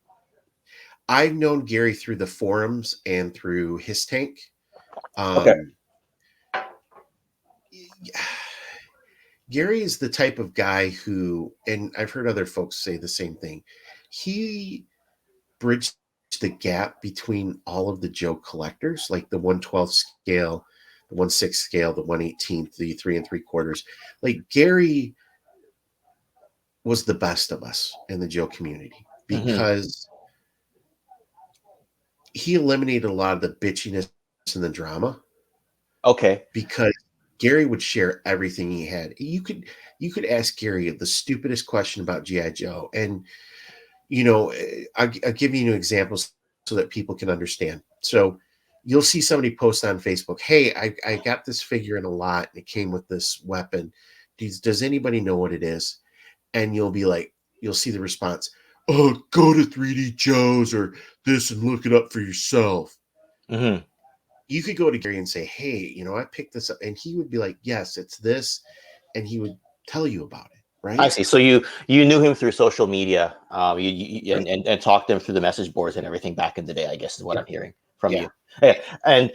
I've known Gary through the forums and through his tank. Okay. Gary is the type of guy who, and I've heard other folks say the same thing, he bridged the gap between all of the Joe collectors, like the 1/12 scale, the 1/6 scale, the 1/18, the 3 3/4. Like Gary was the best of us in the Joe community because he eliminated a lot of the bitchiness and the drama. Okay. Because Gary would share everything he had. You could ask Gary the stupidest question about G.I. Joe. And, I'll give you examples so that people can understand. So you'll see somebody post on Facebook, hey, I got this figure in a lot and it came with this weapon. Does anybody know what it is? And you'll see the response, oh, go to 3D Joe's or this and look it up for yourself. Mm-hmm. You could go to Gary and say, hey, I picked this up. And he would be like, yes, it's this. And he would tell you about it. Right. I see. So you knew him through social media, and talked to him through the message boards and everything back in the day, I guess is what I'm hearing from you. Yeah. And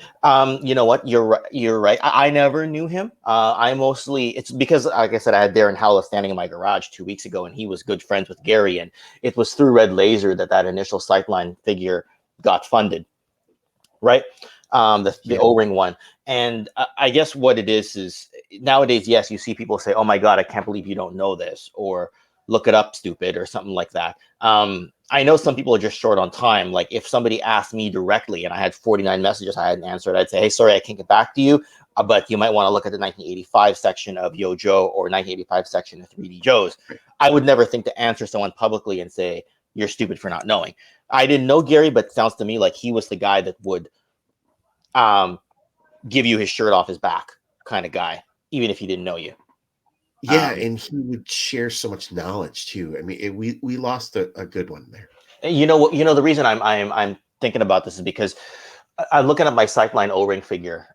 you know what? You're right. I never knew him. It's because, like I said, I had Darren Howlett standing in my garage 2 weeks ago, and he was good friends with Gary. And it was through Red Laser that initial Sightline figure got funded. Right. The O-ring one. And I guess what it is nowadays, yes, you see people say, oh my God, I can't believe you don't know this, or look it up, stupid, or something like that. I know some people are just short on time. Like if somebody asked me directly and I had 49 messages I hadn't answered, I'd say, hey, sorry, I can't get back to you, but you might want to look at the 1985 section of Yo Joe or 1985 section of 3D Joe's. I would never think to answer someone publicly and say, you're stupid for not knowing. I didn't know Gary, but it sounds to me like he was the guy that would give you his shirt off his back kind of guy, even if he didn't know you. Yeah, and he would share so much knowledge too. I mean, we lost a good one there. The reason I'm thinking about this is because I'm looking at my Sightline O-ring figure,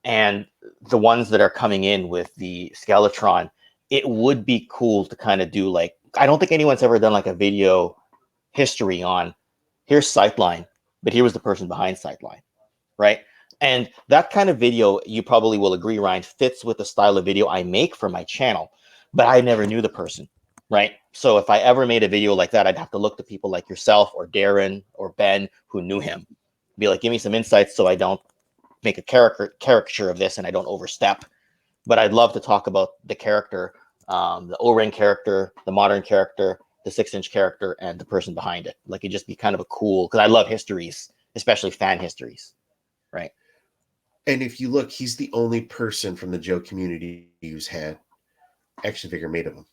and the ones that are coming in with the Skeletron. It would be cool to kind of do I don't think anyone's ever done a video history on here's Sightline, but here was the person behind Sightline. Right. And that kind of video, you probably will agree, Ryan, fits with the style of video I make for my channel, but I never knew the person. Right. So if I ever made a video like that, I'd have to look to people like yourself or Darren or Ben who knew him. Be like, give me some insights so I don't make a caricature of this and I don't overstep. But I'd love to talk about the character, the O-ring character, the modern character, the 6-inch character and the person behind it. Like it'd just be kind of a cool, because I love histories, especially fan histories, right? And if you look, he's the only person from the Joe community who's had action figure made of him.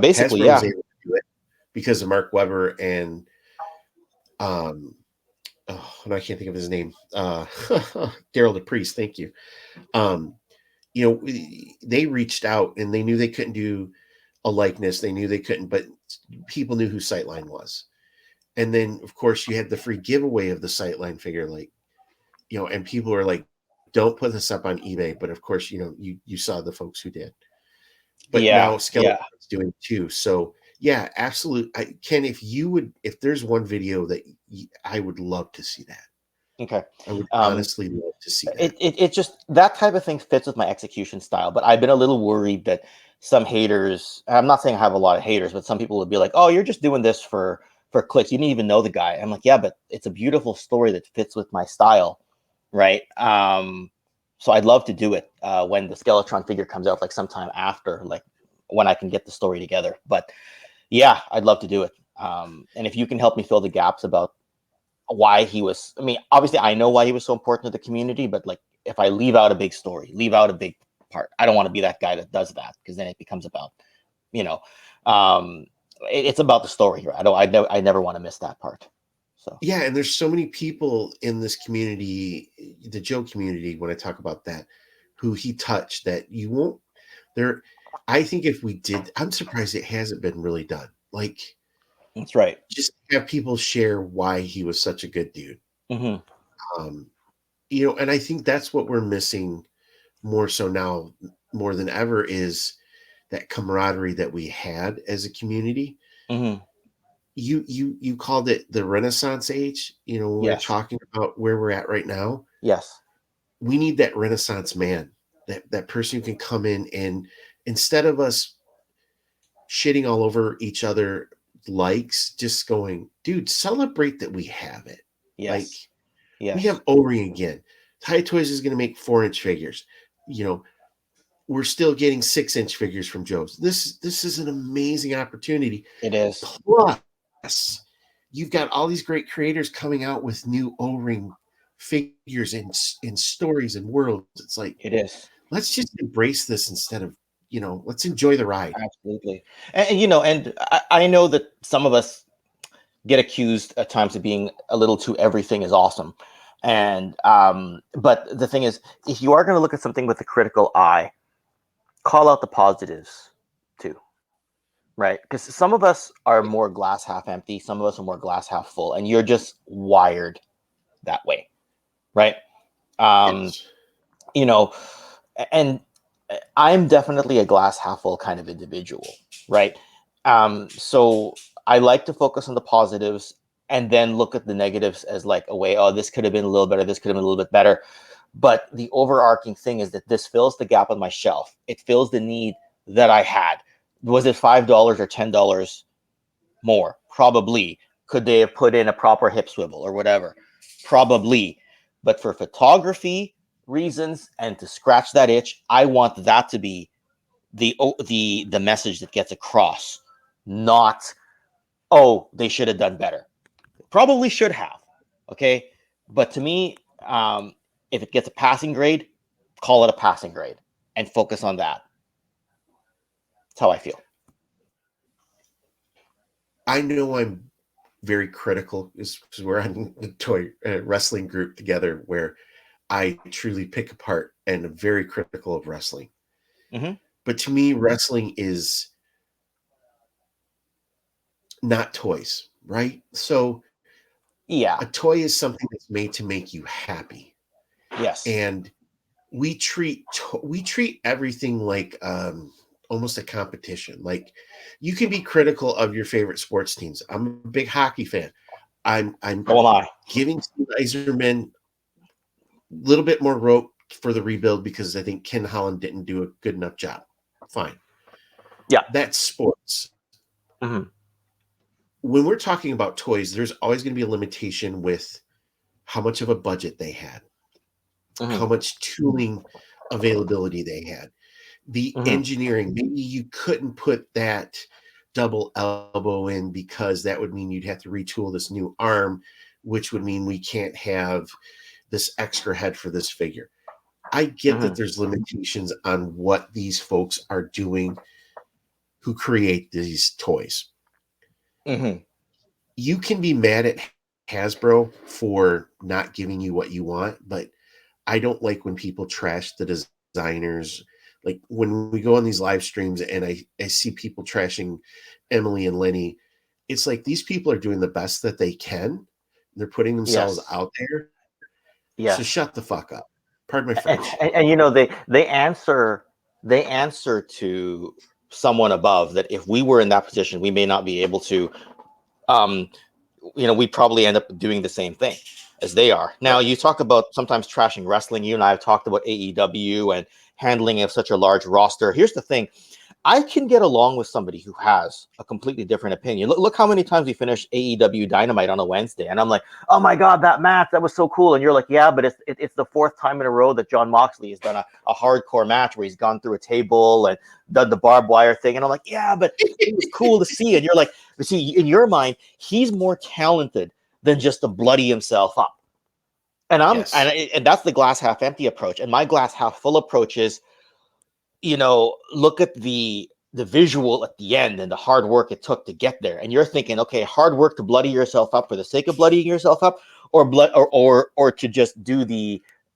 Basically, Hasbro was yeah. able to do it because of Mark Webber and no, I can't think of his name. Daryl the Priest, thank you. Um, they reached out and they knew they couldn't do a likeness. They knew they couldn't, but people knew who Sightline was. And then, of course, you had the free giveaway of the Sightline figure, like, and people are like, don't put this up on eBay. But of course, you saw the folks who did. But Yeah, now yeah. Skeletron's doing it too. So yeah, absolutely. Ken, if there's one video that I would love to see that. Okay. I would Um, honestly love to see that. it just, that type of thing fits with my execution style, but I've been a little worried that some haters, I'm not saying I have a lot of haters, but some people would be like, oh, you're just doing this for clicks, you didn't even know the guy. I'm like, yeah, but it's a beautiful story that fits with my style, right? So I'd love to do it when the Skeletron figure comes out, like sometime after, like when I can get the story together. But yeah, I'd love to do it. And if you can help me fill the gaps about why he was, I mean, obviously I know why he was so important to the community, but like if I leave out a big story, leave out a big part, I don't want to be that guy that does that, because then it becomes about, you know, it's about the story. Right? I never want to miss that part. So Yeah, and there's so many people in this community, the Joe community, when I talk about that, who he touched that you won't there. I think if we did, I'm surprised it hasn't been really done. Like, that's right. just have people share why he was such a good dude. Mm-hmm. Um, and I think that's what we're missing more so now, more than ever, is that camaraderie that we had as a community. Mm-hmm. You called it the Renaissance age. When we're Yes. talking about where we're at right now, Yes. we need that Renaissance man, that person who can come in and instead of us shitting all over each other likes, just going, dude, celebrate that we have it. Like, Yes. we Yes. have O-Ring again. Thai Toys is going to make 4-inch figures. We're still getting 6-inch figures from Joe's. This is an amazing opportunity. It is. Plus, you've got all these great creators coming out with new O-Ring figures and stories and worlds. It's like, It is. let's just embrace this instead of, let's enjoy the ride. Absolutely. And I know that some of us get accused at times of being a little too everything is awesome. And but the thing is, if you are going to look at something with a critical eye, call out the positives too, right? Because some of us are more glass half empty, some of us are more glass half full, and you're just wired that way, right? Um, Yes. you know, and I'm definitely a glass half full kind of individual, right? So I like to focus on the positives and then look at the negatives as like a way, oh, this could have been a little better, this could have been a little bit better. But the overarching thing is that this fills the gap on my shelf. It fills the need that I had. Was it $5 or $10 more? Probably. Could they have put in a proper hip swivel or whatever? Probably. But for photography reasons and to scratch that itch, I want that to be the message that gets across, not, oh, they should have done better. Probably should have. Okay. But to me, if it gets a passing grade, call it a passing grade and focus on that. That's how I feel. I know I'm very critical because we're on a toy wrestling group together where I truly pick apart and am very critical of wrestling. Mm-hmm. But to me, wrestling is not toys, right? So Yeah. a toy is something that's made to make you happy, Yes. and we treat everything like almost a competition. Like, you can be critical of your favorite sports teams. I'm a big hockey fan. I'm So am I. giving Steve Eiserman a little bit more rope for the rebuild because I think Ken Holland didn't do a good enough job. Fine. Yeah. That's sports. Mm-hmm. When we're talking about toys, there's always going to be a limitation with how much of a budget they had, how Mm-hmm. much tooling availability they had, the Mm-hmm. engineering. Maybe you couldn't put that double elbow in because that would mean you'd have to retool this new arm, which would mean we can't have this extra head for this figure. I get that Hmm. there's limitations on what these folks are doing who create these toys. Hmm. You can be mad at Hasbro for not giving you what you want, but I don't like when people trash the designers. Like when we go on these live streams and I see people trashing Emily and Lenny, it's like these people are doing the best that they can. They're putting themselves Yes. out there. So Yes. shut the fuck up. Pardon my and, French. and you know they answer to someone above that if we were in that position we may not be able to um we probably end up doing the same thing as they are. Now Right. you talk about sometimes trashing wrestling. You and I have talked about AEW and handling of such a large roster. Here's the thing, I can get along with somebody who has a completely different opinion. Look how many times we finished AEW Dynamite on a Wednesday, and I'm like, "Oh my god, that match, that was so cool!" And you're like, "Yeah, but it's the fourth time in a row that John Moxley has done a hardcore match where he's gone through a table and done the barbed wire thing." And I'm like, "Yeah, but it was cool to see." And you're like, "But see, in your mind, he's more talented than just to bloody himself up." And Yes. and that's the glass half empty approach. And my glass half full approach is, look at the visual at the end and the hard work it took to get there. And you're thinking, okay, hard work to bloody yourself up for the sake of bloodying yourself up, or blood, or to just do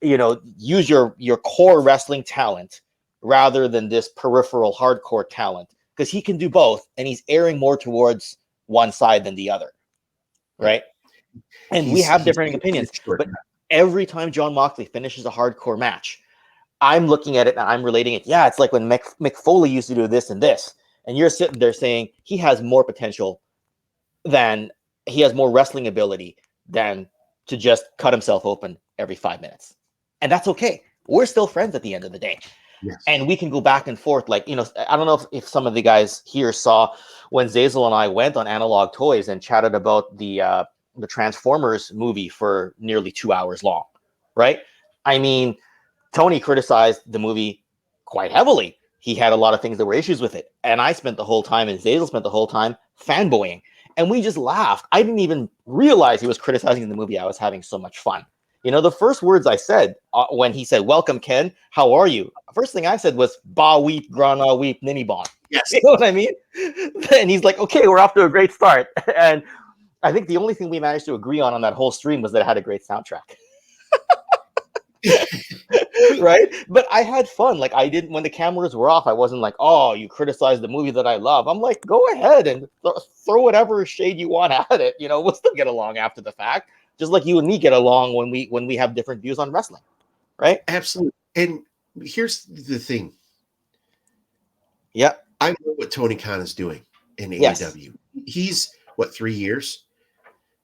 use your core wrestling talent rather than this peripheral hardcore talent, because he can do both, and he's erring more towards one side than the other, Right. right? And we have He's different taking the opinions, short. but every time John Moxley finishes a hardcore match, I'm looking at it and I'm relating it. Yeah, it's like when Mick Foley used to do this and this, and you're sitting there saying he has more potential than he has more wrestling ability than to just cut himself open every 5 minutes, and that's okay. We're still friends at the end of the day, Yes. and we can go back and forth. Like, I don't know if some of the guys here saw when Zazel and I went on Analog Toys and chatted about the Transformers movie for nearly 2 hours long, right? I mean, Tony criticized the movie quite heavily. He had a lot of things that were issues with it. And I spent the whole time, and Zazel spent the whole time fanboying. And we just laughed. I didn't even realize he was criticizing the movie. I was having so much fun. The first words I said when he said, "Welcome, Ken. How are you?" First thing I said was, "Ba weep, grana weep, ninny bon." Yes. You know what I mean? And he's like, "Okay, we're off to a great start." And I think the only thing we managed to agree on that whole stream was that it had a great soundtrack. Right? But I had fun. Like, I didn't, when the cameras were off, I wasn't like, "Oh, you criticized the movie that I love." I'm like, go ahead and throw whatever shade you want at it. We'll still get along after the fact, just like you and me get along when we have different views on wrestling, right? Absolutely. And here's the thing. Yeah. I know what Tony Khan is doing in Yes. AEW. He's what, 3 years?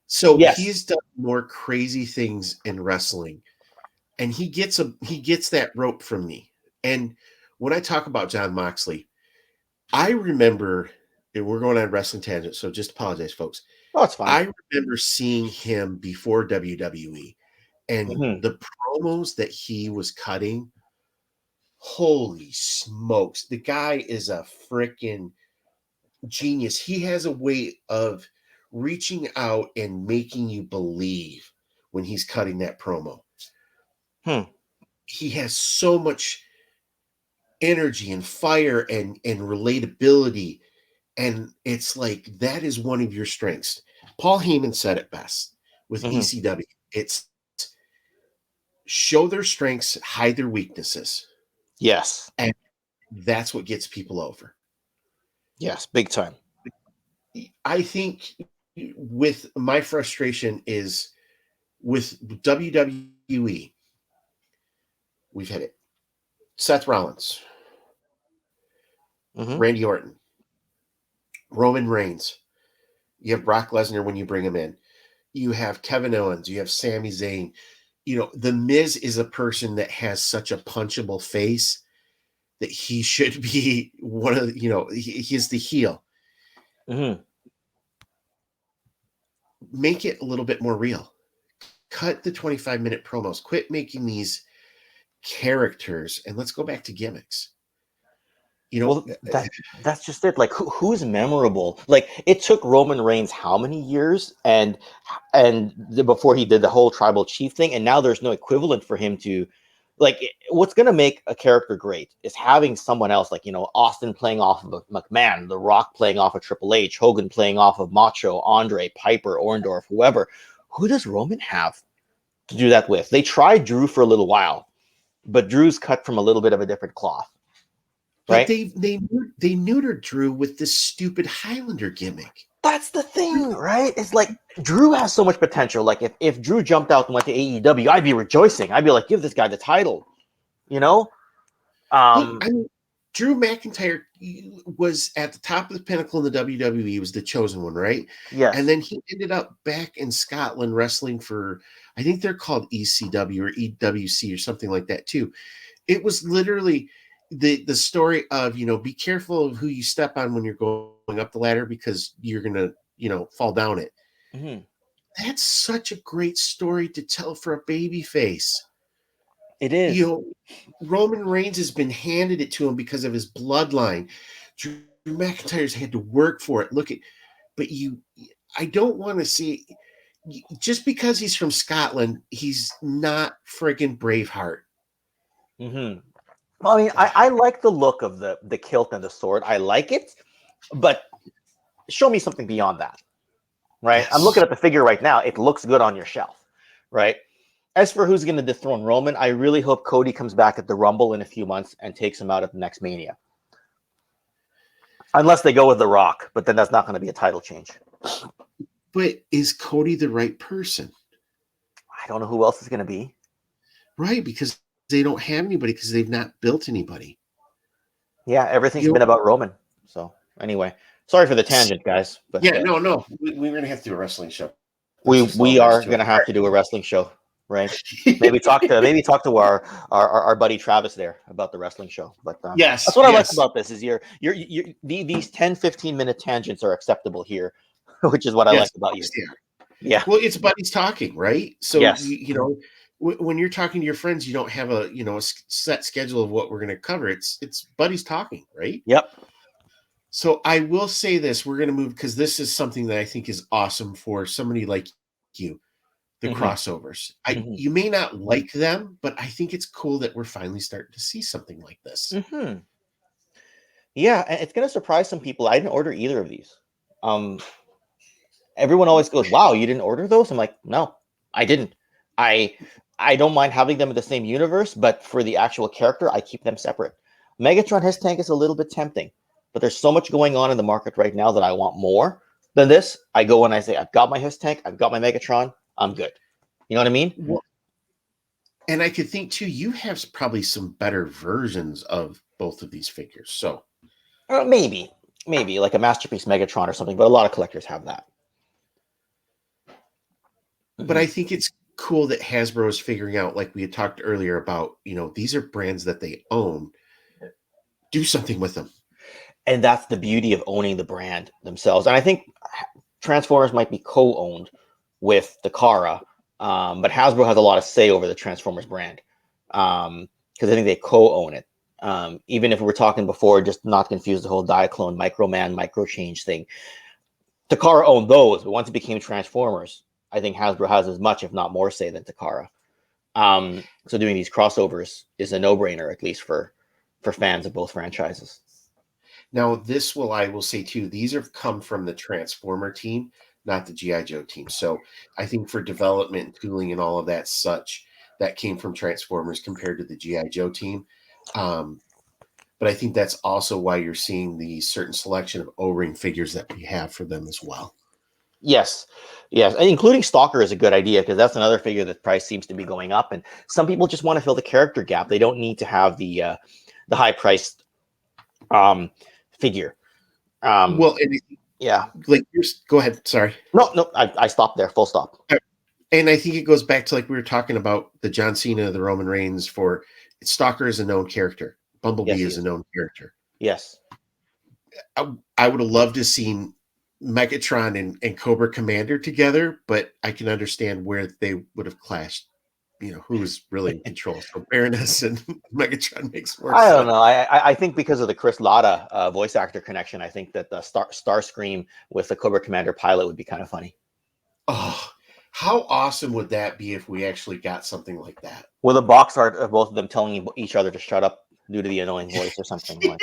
So Yes. he's done more crazy things in wrestling, and he gets that rope from me. And when I talk about John Moxley, I remember, and we're going on wrestling tangent, so just apologize, folks. Oh, it's fine. I remember seeing him before WWE and Hmm. the promos that he was cutting. Holy smokes. The guy is a freaking genius. He has a way of reaching out and making you believe when he's cutting that promo. Hmm. He has so much energy and fire and relatability, and it's like that is one of your strengths. Paul Heyman said it best with Hmm. ECW. It's show their strengths, hide their weaknesses, Yes. and that's what gets people over. Yes. Big time. I think with my frustration is with WWE, we've had it. Seth Rollins, Hmm. Randy Orton, Roman Reigns. You have Brock Lesnar when you bring him in. You have Kevin Owens. You have Sami Zayn. The Miz is a person that has such a punchable face that he should be one of he's the heel. Hmm. Make it a little bit more real. Cut the 25-minute promos. Quit making these characters, and let's go back to gimmicks. You know, Well, that's just it. Like, who's memorable? Like, it took Roman Reigns how many years, before he did the whole tribal chief thing, and now there's no equivalent for him to, like, what's gonna make a character great is having someone else, like, Austin playing off of McMahon, The Rock playing off of Triple H, Hogan playing off of Macho, Andre, Piper, Orndorff, whoever. Who does Roman have to do that with? They tried Drew for a little while, but Drew's cut from a little bit of a different cloth, but right? they neutered Drew with this stupid Highlander gimmick. That's the thing, right? It's like Drew has so much potential. Like, if Drew jumped out and went to AEW, I'd be rejoicing. I'd be like, give this guy the title, you know? Look, Um, I mean, Drew McIntyre was at the top of the pinnacle in the WWE. He was the chosen one, right? And yes. then he ended up back in Scotland wrestling for, I think they're called ECW or EWC or something like that too. It was literally the story of, be careful of who you step on when you're going up the ladder because you're gonna, fall down it. Mm-hmm. That's such a great story to tell for a baby face. It You is. know, Roman Reigns has been handed it to him because of his bloodline. Drew McIntyre's had to work for it. But I don't want to see, just because he's from Scotland, he's not friggin' Braveheart. Mm-hmm. Well, I mean, I like the look of the kilt and the sword. I like it, but show me something beyond that, right? I'm looking Yes. at the figure right now. It looks good on your shelf, right? As for who's going to dethrone Roman, I really hope Cody comes back at the Rumble in a few months and takes him out at the next Mania. Unless they go with The Rock, but then that's not going to be a title change. But is Cody the right person? I don't know who else is going to be. Right, because they don't have anybody because they've not built anybody. Yeah, everything's You been know, about Roman. So anyway, sorry for the tangent, guys, but yeah, no. We're going to have to do a wrestling show. That's we just all we there is are to going to have to do a wrestling show, right? Maybe talk to our buddy Travis there about the wrestling show. But that's Yes, what I like yes. about this is these 10-15 minute tangents are acceptable here, which is what I Yes, like of about you. course they are. Yeah. Well, it's buddies talking, right? So Yes. when you're talking to your friends, you don't have a set schedule of what we're going to cover. It's buddies talking, right? Yep. So I will say this: we're going to move because this is something that I think is awesome for somebody like you, the Hmm. crossovers. Hmm. You may not like them, but I think it's cool that we're finally starting to see something like this. Hmm. Yeah, and it's going to surprise some people. I didn't order either of these. Um, Everyone always goes, "Wow, you didn't order those?" I'm like, "No, I didn't. I I don't mind having them in the same universe, but for the actual character, I keep them separate." Megatron his tank is a little bit tempting, but there's so much going on in the market right now that I want more than this. I go and I say, "I've got my his tank, I've got my Megatron, I'm good." You know what I mean? Well, and I could think too, you have probably some better versions of both of these figures. So, Maybe like a masterpiece Megatron or something, but a lot of collectors have that. but Mm-hmm. I think it's cool that Hasbro is figuring out, like we had talked earlier about, these are brands that they own. Do something with them. And that's the beauty of owning the brand themselves. And I think Transformers might be co-owned with Takara, but Hasbro has a lot of say over the Transformers brand because I think they co-own it. Even if we were talking before, just not confuse the whole Diaclone, Microman, Microchange thing. Takara owned those, but once it became Transformers, I think Hasbro has as much, if not more, say than Takara. So doing these crossovers is a no-brainer, at least for fans of both franchises. Now, I will say too, these have come from the Transformer team, not the GI Joe team. So I think for development and tooling and all of that such, that came from Transformers compared to the GI Joe team. Um, but I think that's also why you're seeing the certain selection of O-ring figures that we have for them as well. Yes, yes, and including Stalker is a good idea because that's another figure that price seems to be going up, and some people just want to fill the character gap. They don't need to have the high priced um, figure. Um, Well, and yeah, go ahead. Sorry. no, I stopped there. Full stop. And I think it goes back to like we were talking about the John Cena, the Roman Reigns. For Stalker is a known character. Yes, Bumblebee he is a is. known character. Yes, I would have loved to have seen Megatron and Cobra Commander together, but I can understand where they would have clashed. who's really in control. So Baroness and Megatron makes more I don't sense. know. I think because of the Chris Latta voice actor connection, I think that the Starscream with the Cobra Commander pilot would be kind of funny. Oh, how awesome would that be if we actually got something like that? With a box art of both of them telling each other to shut up due to the annoying voice or something like.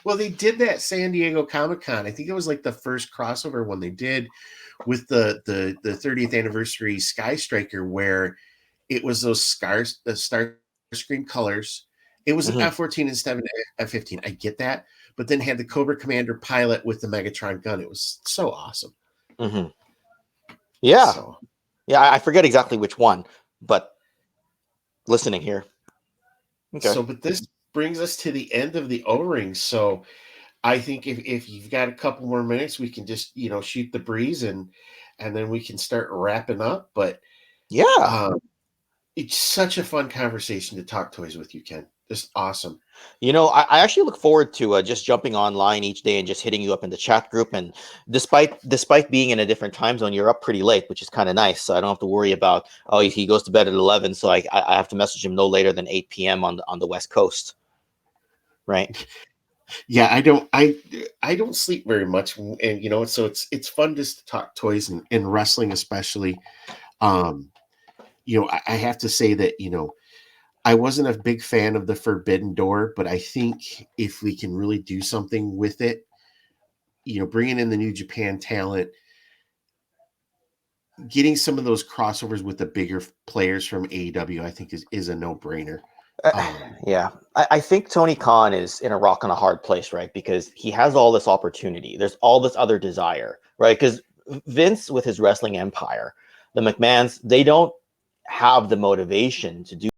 Well, they did that San Diego Comic-Con. I think it was like the first crossover one they did with the 30th anniversary Sky Striker, where it was those the Starscream colors. It was an Mhm. F-14 instead of an F-15. I get that, but then had the Cobra Commander pilot with the Megatron gun. It was so awesome. Mhm. Yeah, So yeah. I forget exactly which one, but listening here. Okay. but this brings us to the end of the O-ring. So I think if you've got a couple more minutes, we can just shoot the breeze and then we can start wrapping up. But Yeah. um, it's such a fun conversation to talk toys with you, Ken. Just awesome. I actually look forward to just jumping online each day and just hitting you up in the chat group. And despite being in a different time zone, you're up pretty late, which is kind of nice. So I don't have to worry about he goes to bed at 11, so I have to message him no later than 8 p.m. on the West Coast, right? Yeah, I don't sleep very much, and so it's fun just to talk toys and wrestling especially. Um, I have to say that I wasn't a big fan of the Forbidden Door, but I think if we can really do something with it, bringing in the New Japan talent, getting some of those crossovers with the bigger players from AEW, I think is a no brainer. Uh, Um, yeah, I think Tony Khan is in a rock and a hard place, right? Because he has all this opportunity. There's all this other desire, right? Because Vince, with his wrestling empire, the McMahons, they don't have the motivation to do